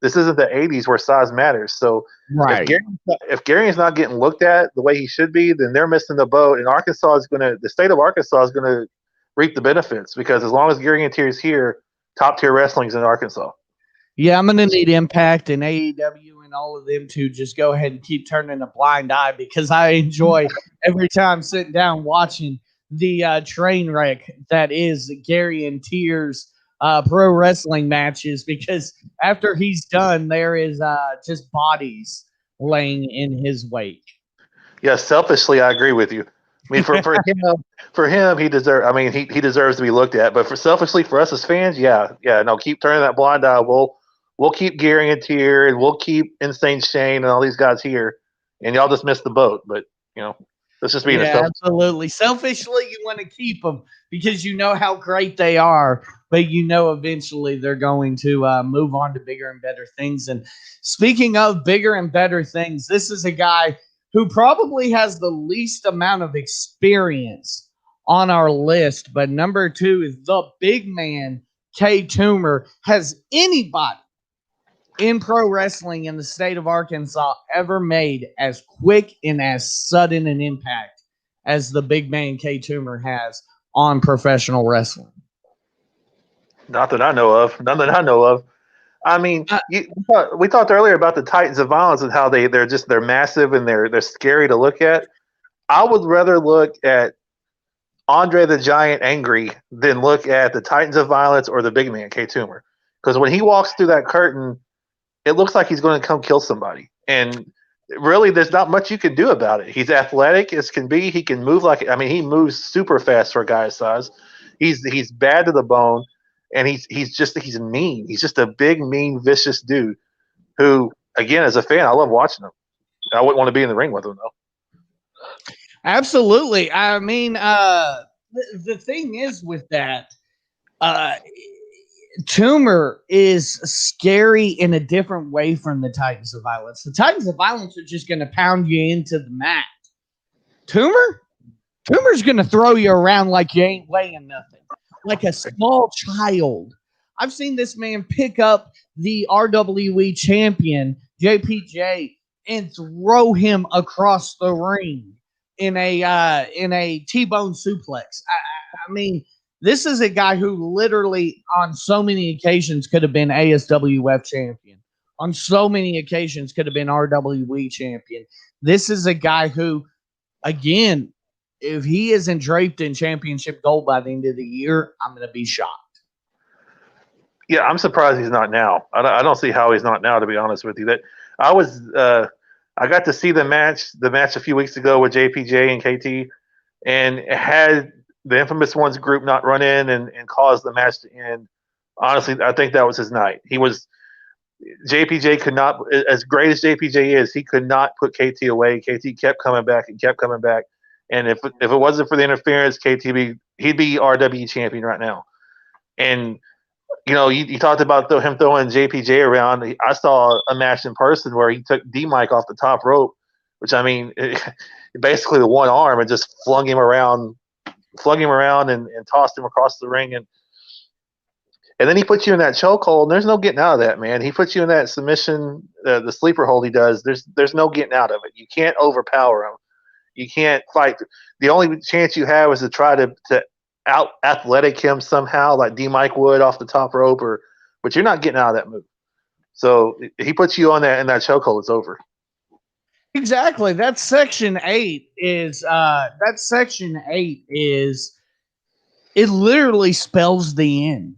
[SPEAKER 3] This isn't the '80s where size matters. So
[SPEAKER 2] Right.
[SPEAKER 3] if Gary's not getting looked at the way he should be, then they're missing the boat. And the state of Arkansas is gonna reap the benefits because as long as Gary and Tier is here, top tier wrestling's in Arkansas.
[SPEAKER 2] Yeah, I'm going to need Impact and AEW and all of them to just go ahead and keep turning a blind eye because I enjoy every time sitting down watching the train wreck that is Gary and Tier's pro wrestling matches because after he's done, there is just bodies laying in his wake.
[SPEAKER 3] Yeah, selfishly, I agree with you. I mean, for him, he deserves. I mean, he deserves to be looked at. But selfishly, for us as fans, yeah, no, keep turning that blind eye. We'll keep Gary and Tier, and we'll keep Insane Shane and all these guys here, and y'all just missed the boat. But let's just be
[SPEAKER 2] absolutely. Selfishly, you want to keep them because you know how great they are, but eventually they're going to move on to bigger and better things. And speaking of bigger and better things, this is a guy who probably has the least amount of experience on our list, but number 2 is the big man, K. Toomer. Has anybody in pro wrestling in the state of Arkansas ever made as quick and as sudden an impact as the big man K. Toomer has on professional wrestling?
[SPEAKER 3] Not that I know of. None that I know of. I mean, we talked earlier about the Titans of Violence and how they're massive and they're scary to look at. I would rather look at Andre the Giant Angry than look at the Titans of Violence or the big man K. Toomer, because when he walks through that curtain, it looks like he's going to come kill somebody. And really, there's not much you can do about it. He's athletic as can be. He can move he moves super fast for a guy his size. He's bad to the bone, and he's mean. He's just a big, mean, vicious dude who, again, as a fan, I love watching him. I wouldn't want to be in the ring with him, though.
[SPEAKER 2] Absolutely. I mean, the thing is with that, Toomer is scary in a different way from the Titans of Violence. The Titans of Violence are just going to pound you into the mat. Toomer's going to throw you around like you ain't weighing nothing, like a small child. I've seen this man pick up the RWE champion, JPJ, and throw him across the ring in a T-bone suplex. I mean, this is a guy who literally on so many occasions could have been ASWF champion. On so many occasions could have been RWE champion. This is a guy who, again, if he isn't draped in championship gold by the end of the year, I'm going to be shocked.
[SPEAKER 3] Yeah, I'm surprised he's not now. I don't see how he's not now, to be honest with you. I got to see the match a few weeks ago with JPJ and KT, and had the Infamous Ones group not run in and cause the match to end. Honestly, I think that was his night. JPJ could not, as great as JPJ is, he could not put KT away. KT kept coming back and kept coming back. And if it wasn't for the interference, he'd be RW champion right now. And you talked about him throwing JPJ around. I saw a match in person where he took D-Mike off the top rope, which basically the one arm, and just flung him around and tossed him across the ring. And then he puts you in that chokehold, and there's no getting out of that, man. He puts you in that submission, the sleeper hold he does. There's no getting out of it. You can't overpower him. You can't fight. The only chance you have is to try to out athletic him somehow, like D-Mike would off the top rope, but you're not getting out of that move. So he puts you on that in that chokehold, it's over.
[SPEAKER 2] Exactly. That section 8 is it literally spells the end.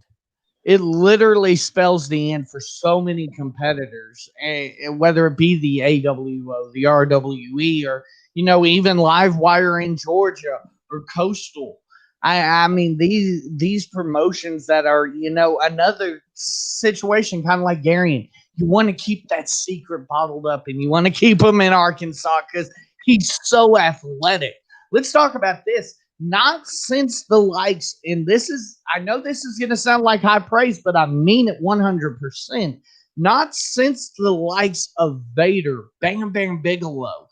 [SPEAKER 2] It literally spells the end for so many competitors, and whether it be the AWO, the RWE, or even Livewire in Georgia or Coastal. I mean, these promotions that are, another situation kind of like Garion. You want to keep that secret bottled up, and you want to keep him in Arkansas because he's so athletic. Let's talk about this. Not since the likes, and I know this is going to sound like high praise, but I mean it 100%. Not since the likes of Vader, Bam Bam Bigelow,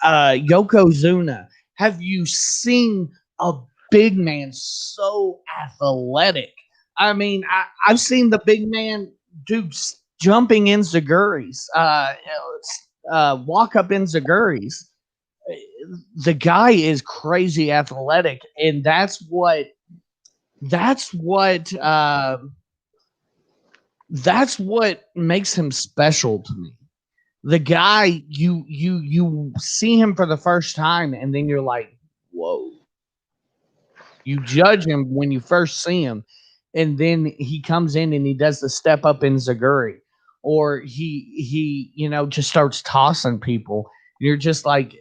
[SPEAKER 2] Yokozuna, have you seen a big man so athletic. I mean, I've seen the big man do jumping enziguris, walk up enziguris. The guy is crazy athletic, and that's what makes him special to me. The guy, you see him for the first time, and then you're like, whoa. You judge him when you first see him, and then he comes in and he does the step up in Zaguri, or he just starts tossing people. You're just like,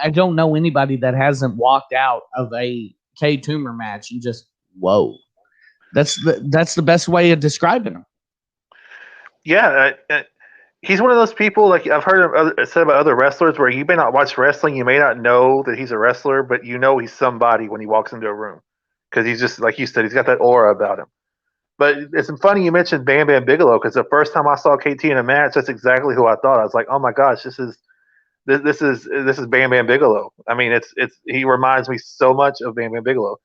[SPEAKER 2] I don't know anybody that hasn't walked out of a K Toomer match and just, whoa. That's the best way of describing him.
[SPEAKER 3] Yeah, he's one of those people, like I've heard said about other wrestlers, where you may not watch wrestling, you may not know that he's a wrestler, but you know he's somebody when he walks into a room, because he's just, like you said, he's got that aura about him. But it's funny you mentioned Bam Bam Bigelow, because the first time I saw KT in a match, that's exactly who I thought. I was like, oh my gosh, this is Bam Bam Bigelow. I mean, he reminds me so much of Bam Bam Bigelow,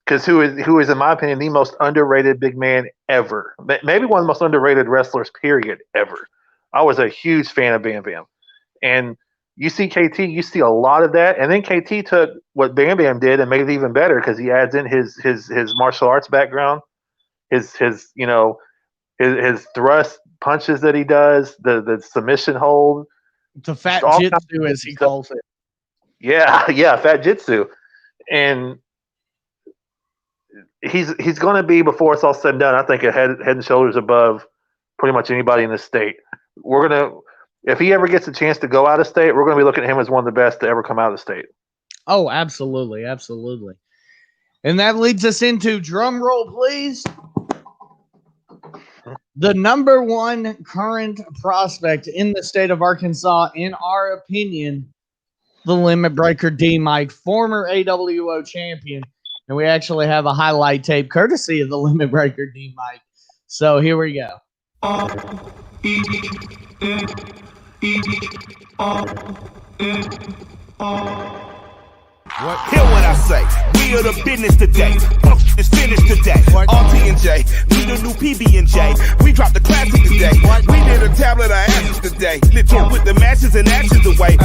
[SPEAKER 3] because who is in my opinion the most underrated big man ever, maybe one of the most underrated wrestlers period ever. I was a huge fan of Bam Bam, and you see KT, you see a lot of that, and then KT took what Bam Bam did and made it even better, because he adds in his martial arts background, his thrust punches that he does, the submission hold,
[SPEAKER 2] the fat jitsu as he calls it.
[SPEAKER 3] Yeah, fat jitsu, and he's going to be, before it's all said and done, I think a head and shoulders above pretty much anybody in the state. If he ever gets a chance to go out of state, we're going to be looking at him as one of the best to ever come out of the state.
[SPEAKER 2] Oh, absolutely, absolutely. And that leads us into, drum roll, please, the number one current prospect in the state of Arkansas, in our opinion, the Limit Breaker D Mike, former AWO champion. And we actually have a highlight tape courtesy of the Limit Breaker D Mike. So here we go.
[SPEAKER 10] Hear what I say, we are the business today. Fuck is finished today. RT&J, we the new PB&J. We dropped the classic today. We did a tablet of ashes today. Literally put the matches and actions away.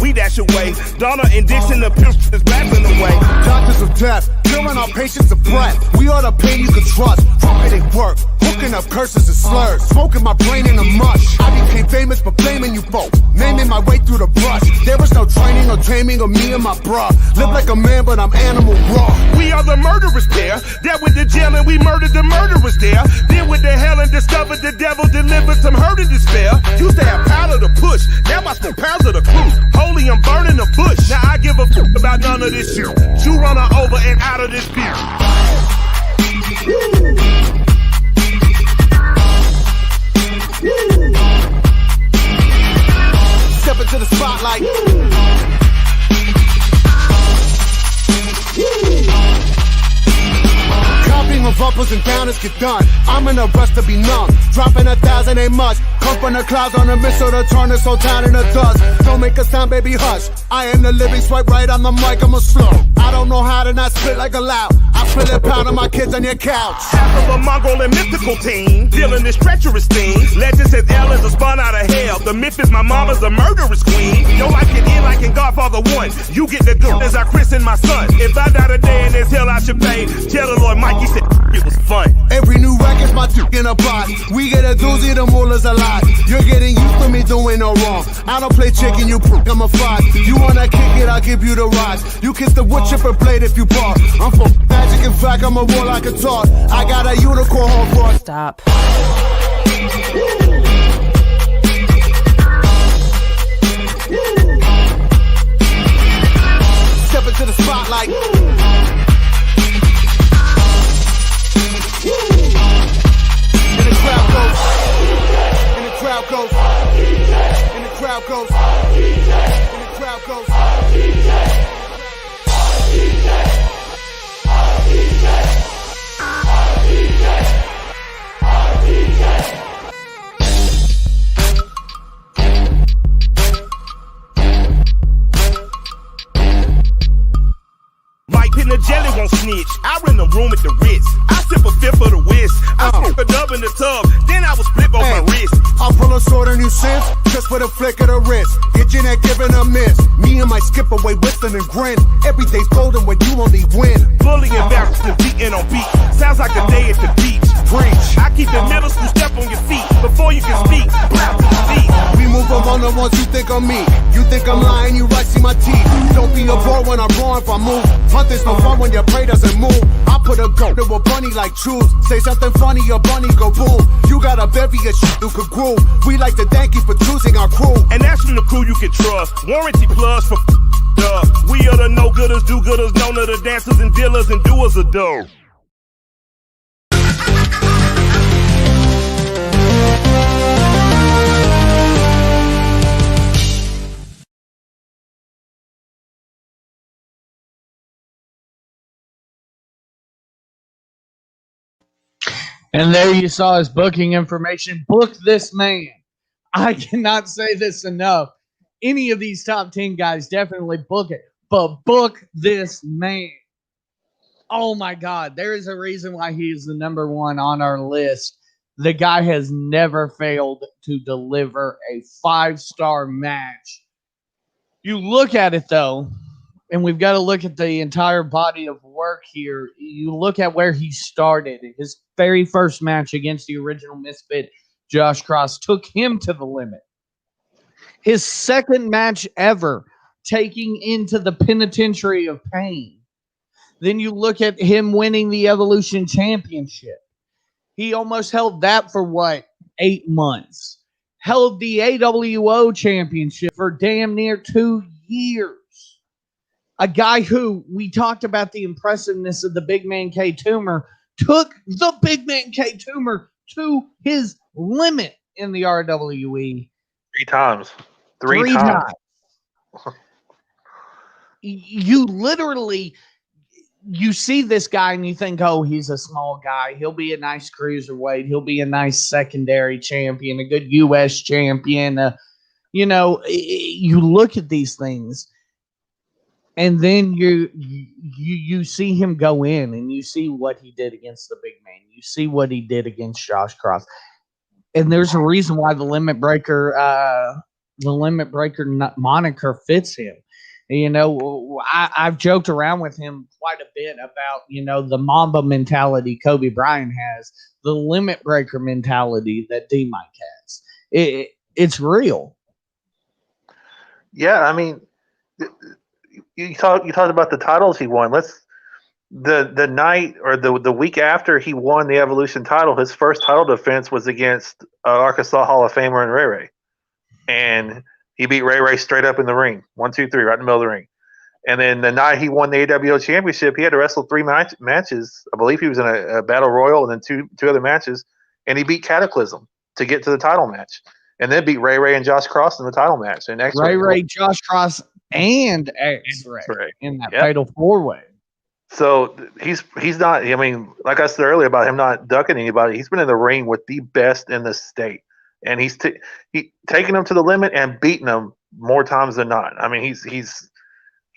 [SPEAKER 10] We dash away. Donna and Dixon, the pimp is blasting away.
[SPEAKER 11] Doctors of death, killing our patients of breath. We are the pain you can trust. Profiting work, hooking up curses and slurs. Smoking my brain in a mush. I became famous for blaming you folks. Naming my way through the brush. There was no training or taming of me and my bruh. Live like a man, but I'm animal raw.
[SPEAKER 10] We are the murderers there. That with the jail and we murdered the murderers there. Then with the hell and discovered the devil delivered some hurt and despair. Used to have powder to push. Now I smoke pounds of the crew. Holy, I'm burning the bush. Now I give a fuck about none of this shit. You run her over and out of this bitch.
[SPEAKER 11] Step into the spotlight. Copying of uppers and downers get done. I'm in a rush to be numb. Dropping 1,000 ain't much. Come from the clouds on a missile to turn this whole town into dust. Don't make a sound, baby, hush. I am the living, swipe right on the mic, I'm a slow. I don't know how to not spit like a loud. I feel it pounding my kids on your couch.
[SPEAKER 10] Half of a Mongol and mythical team, dealing this treacherous thing. Legend says L is a spawn out of hell. The myth is my mama's a murderous queen. Yo, I can end like in Godfather 1. You get the good as I christen my son. If I die today in this hell, I should pay. Tell the Lord Mikey said it was fun.
[SPEAKER 11] Every new record's my dick in a box. We get a doozy, the moolah a lot. You're getting used to me doing no wrong. I don't play chicken, you prick, I'm a fox. You wanna kick it, I'll give you the rocks. You kiss the wood chipper blade if you bark. I'm for magic, in fact, I'm a war like a talk. I got a unicorn horn for.
[SPEAKER 12] Stop.
[SPEAKER 11] Step into the spotlight. And the crowd goes. And the crowd goes. And the crowd goes. And the crowd goes.
[SPEAKER 10] Mike the jelly won't snitch. I rent a room at the Ritz. I sip a fifth of the whisk. I smoke a dub in the tub. Then I was flip on my wrist.
[SPEAKER 11] I'll pull a sword on you since, just for the flick of the wrist. Get you that giving a miss. Me and my skip away whistling and grin. Every day's golden when you only win.
[SPEAKER 10] Fully embarrassed and beating on beat. Sounds like a day at the beach. Preach. I keep the middle school step on your feet before you can speak.
[SPEAKER 11] We move on the ones you think of me. You think I'm lying, you right, see my teeth. Don't be a bore when I'm wrong if I move. Hunting's no fun when your prey doesn't move. I put a goat to a bunny like truth. Say something funny, your bunny go boom. You got a bevy of shit you could groove. We like to thank you for choosing our crew.
[SPEAKER 10] And that's from the crew you can trust. Warranty plus for we are the no-gooders, do-gooders, known to the dancers and dealers and doers of dough.
[SPEAKER 2] And there you saw his booking information. Book this man. I cannot say this enough. Any of these top 10 guys, definitely book it. But book this man. Oh, my God. There is a reason why he is the number one on our list. The guy has never failed to deliver a 5-star match. You look at it, though, and we've got to look at the entire body of work here. You look at where he started. His very first match against the original Misfit, Josh Cross, took him to the limit. His second match ever, taking into the penitentiary of pain. Then you look at him winning the Evolution Championship. He almost held that for 8 months. Held the AWO Championship for damn near 2 years. A guy who, we talked about the impressiveness of the Big Man K Toomer, took the Big Man K Toomer to his limit in the RWE.
[SPEAKER 3] 3 times. Three times.
[SPEAKER 2] You literally, you see this guy and you think, oh, he's a small guy. He'll be a nice cruiserweight. He'll be a nice secondary champion, a good U.S. champion. You look at these things, and then you see him go in, and you see what he did against the big man. You see what he did against Josh Cross. And there's a reason why the Limit Breaker moniker fits him. I've joked around with him quite a bit about, the Mamba mentality Kobe Bryant has, the Limit Breaker mentality that D-Mike has. It's real.
[SPEAKER 3] Yeah, I mean, you talked about the titles he won. The night or the week after he won the Evolution title, his first title defense was against Arkansas Hall of Famer and Ray Ray. And he beat Ray Ray straight up in the ring. 1, 2, 3, right in the middle of the ring. And then the night he won the AWO championship, he had to wrestle 3 matches. I believe he was in a battle royal and then two other matches. And he beat Cataclysm to get to the title match. And then beat Ray Ray and Josh Cross in the title match. And
[SPEAKER 2] Ray, Josh Cross, and X-Ray in that fatal 4-way.
[SPEAKER 3] So he's not, I mean, like I said earlier about him not ducking anybody, he's been in the ring with the best in the state. And he's taken them to the limit and beaten them more times than not. I mean, he's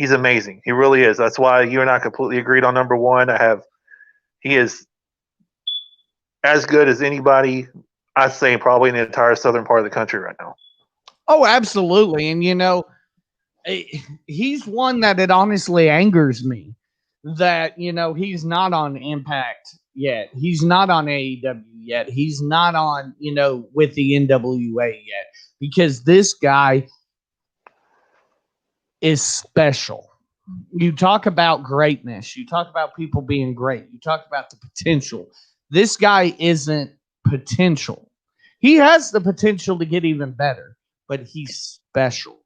[SPEAKER 3] amazing. He really is. That's why you and I completely agreed on number one. He is as good as anybody, I'd say, probably in the entire southern part of the country right now.
[SPEAKER 2] Oh, absolutely. And, he's one that it honestly angers me that, he's not on Impact yet. He's not on AEW yet. He's not on, with the NWA yet, because this guy is special. You talk about greatness. You talk about people being great. You talk about the potential. This guy isn't potential. He has the potential to get even better, but he's special.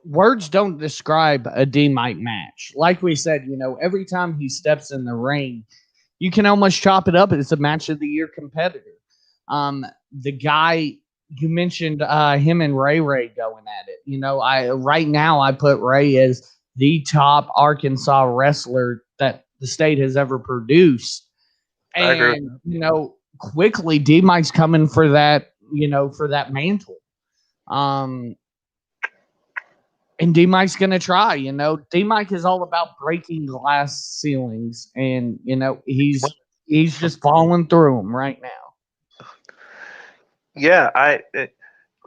[SPEAKER 2] Words don't describe a D-Mike match. Like we said, every time he steps in the ring, you can almost chop it up as a match of the year competitor. The guy, you mentioned him and Ray Ray going at it. Right now I put Ray as the top Arkansas wrestler that the state has ever produced. And, quickly D-Mike's coming for that, for that mantle. And D-Mike's going to try, D-Mike is all about breaking glass ceilings, and, he's just falling through them right now.
[SPEAKER 3] Yeah,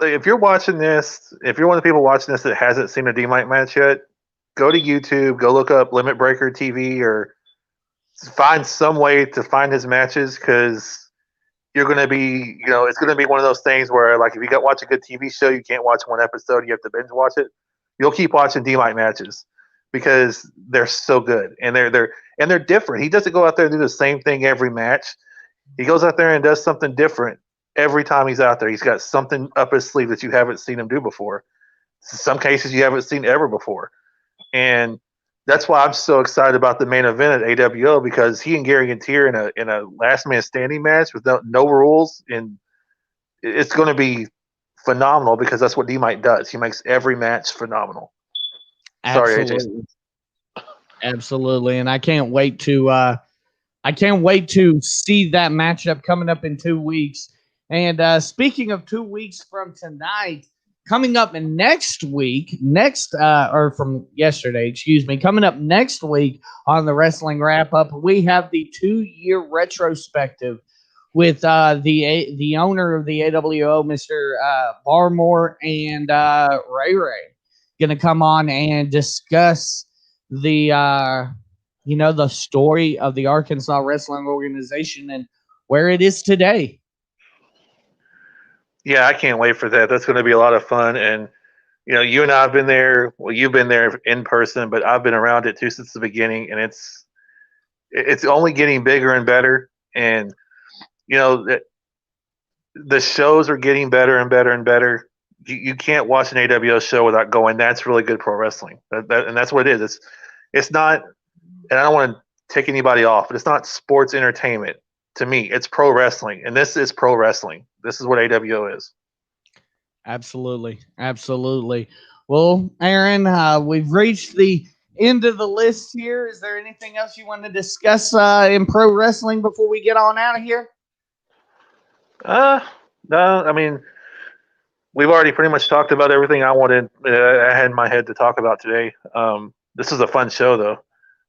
[SPEAKER 3] if you're watching this, if you're one of the people watching this that hasn't seen a D-Mike match yet, go to YouTube, go look up Limit Breaker TV, or find some way to find his matches, because you're going to be, it's going to be one of those things where, like, if you watch a good TV show, you can't watch one episode, you have to binge watch it. You'll keep watching D-Mike matches because they're so good, and they're different. He doesn't go out there and do the same thing every match. He goes out there and does something different every time he's out there. He's got something up his sleeve that you haven't seen him do before. In some cases, you haven't seen ever before, and that's why I'm so excited about the main event at AWO, because he and Gary Guntier in a last man standing match with no rules, and it's going to be phenomenal, because that's what D-Mike does. He makes every match phenomenal.
[SPEAKER 2] Absolutely.
[SPEAKER 3] Sorry, AJ.
[SPEAKER 2] Absolutely, and I can't wait to see that matchup coming up in 2 weeks. And speaking of 2 weeks from tonight, coming up next week, from yesterday, coming up next week on the Wrestling Wrap Up, we have the 2-year retrospective with the owner of the AWO, Mr. Barmore, and Ray going to come on and discuss the story of the Arkansas Wrestling Organization and where it is today.
[SPEAKER 3] Yeah, I can't wait for that. That's going to be a lot of fun. And, you and I have been there. Well, you've been there in person, but I've been around it too since the beginning, and it's only getting bigger and better. And, the shows are getting better and better and better. You can't watch an AWO show without going, that's really good pro wrestling. And that's what it is. It's not, and I don't want to take anybody off, but it's not sports entertainment. To me, it's pro wrestling, and this is pro wrestling. This is what AWO is.
[SPEAKER 2] Absolutely. Absolutely. Well, Aaron, we've reached the end of the list here. Is there anything else you want to discuss in pro wrestling before we get on out of here?
[SPEAKER 3] No, I mean, we've already pretty much talked about everything I had in my head to talk about today. This is a fun show, though.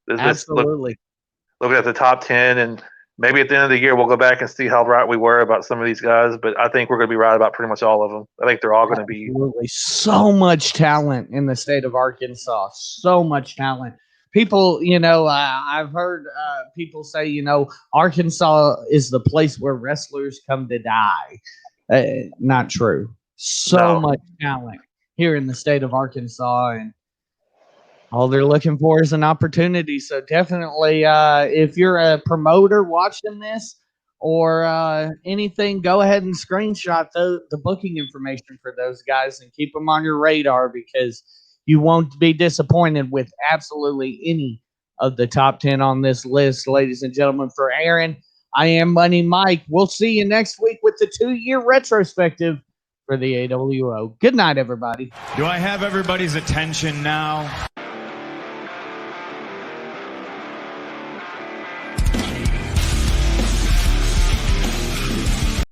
[SPEAKER 2] Absolutely.
[SPEAKER 3] Looking at the top 10, and maybe at the end of the year, we'll go back and see how right we were about some of these guys, but I think we're going to be right about pretty much all of them. I think they're all going to be.
[SPEAKER 2] Absolutely. So much talent in the state of Arkansas. So much talent. People, I've heard people say, Arkansas is the place where wrestlers come to die. Not true. So much talent here in the state of Arkansas, and all they're looking for is an opportunity. So definitely, if you're a promoter watching this or anything, go ahead and screenshot the booking information for those guys and keep them on your radar, because you won't be disappointed with absolutely any of the top 10 on this list. Ladies and gentlemen, for Aaron, I am Money Mike. We'll see you next week with the 2-year retrospective for the AWO. Good night, everybody.
[SPEAKER 1] Do I have everybody's attention now?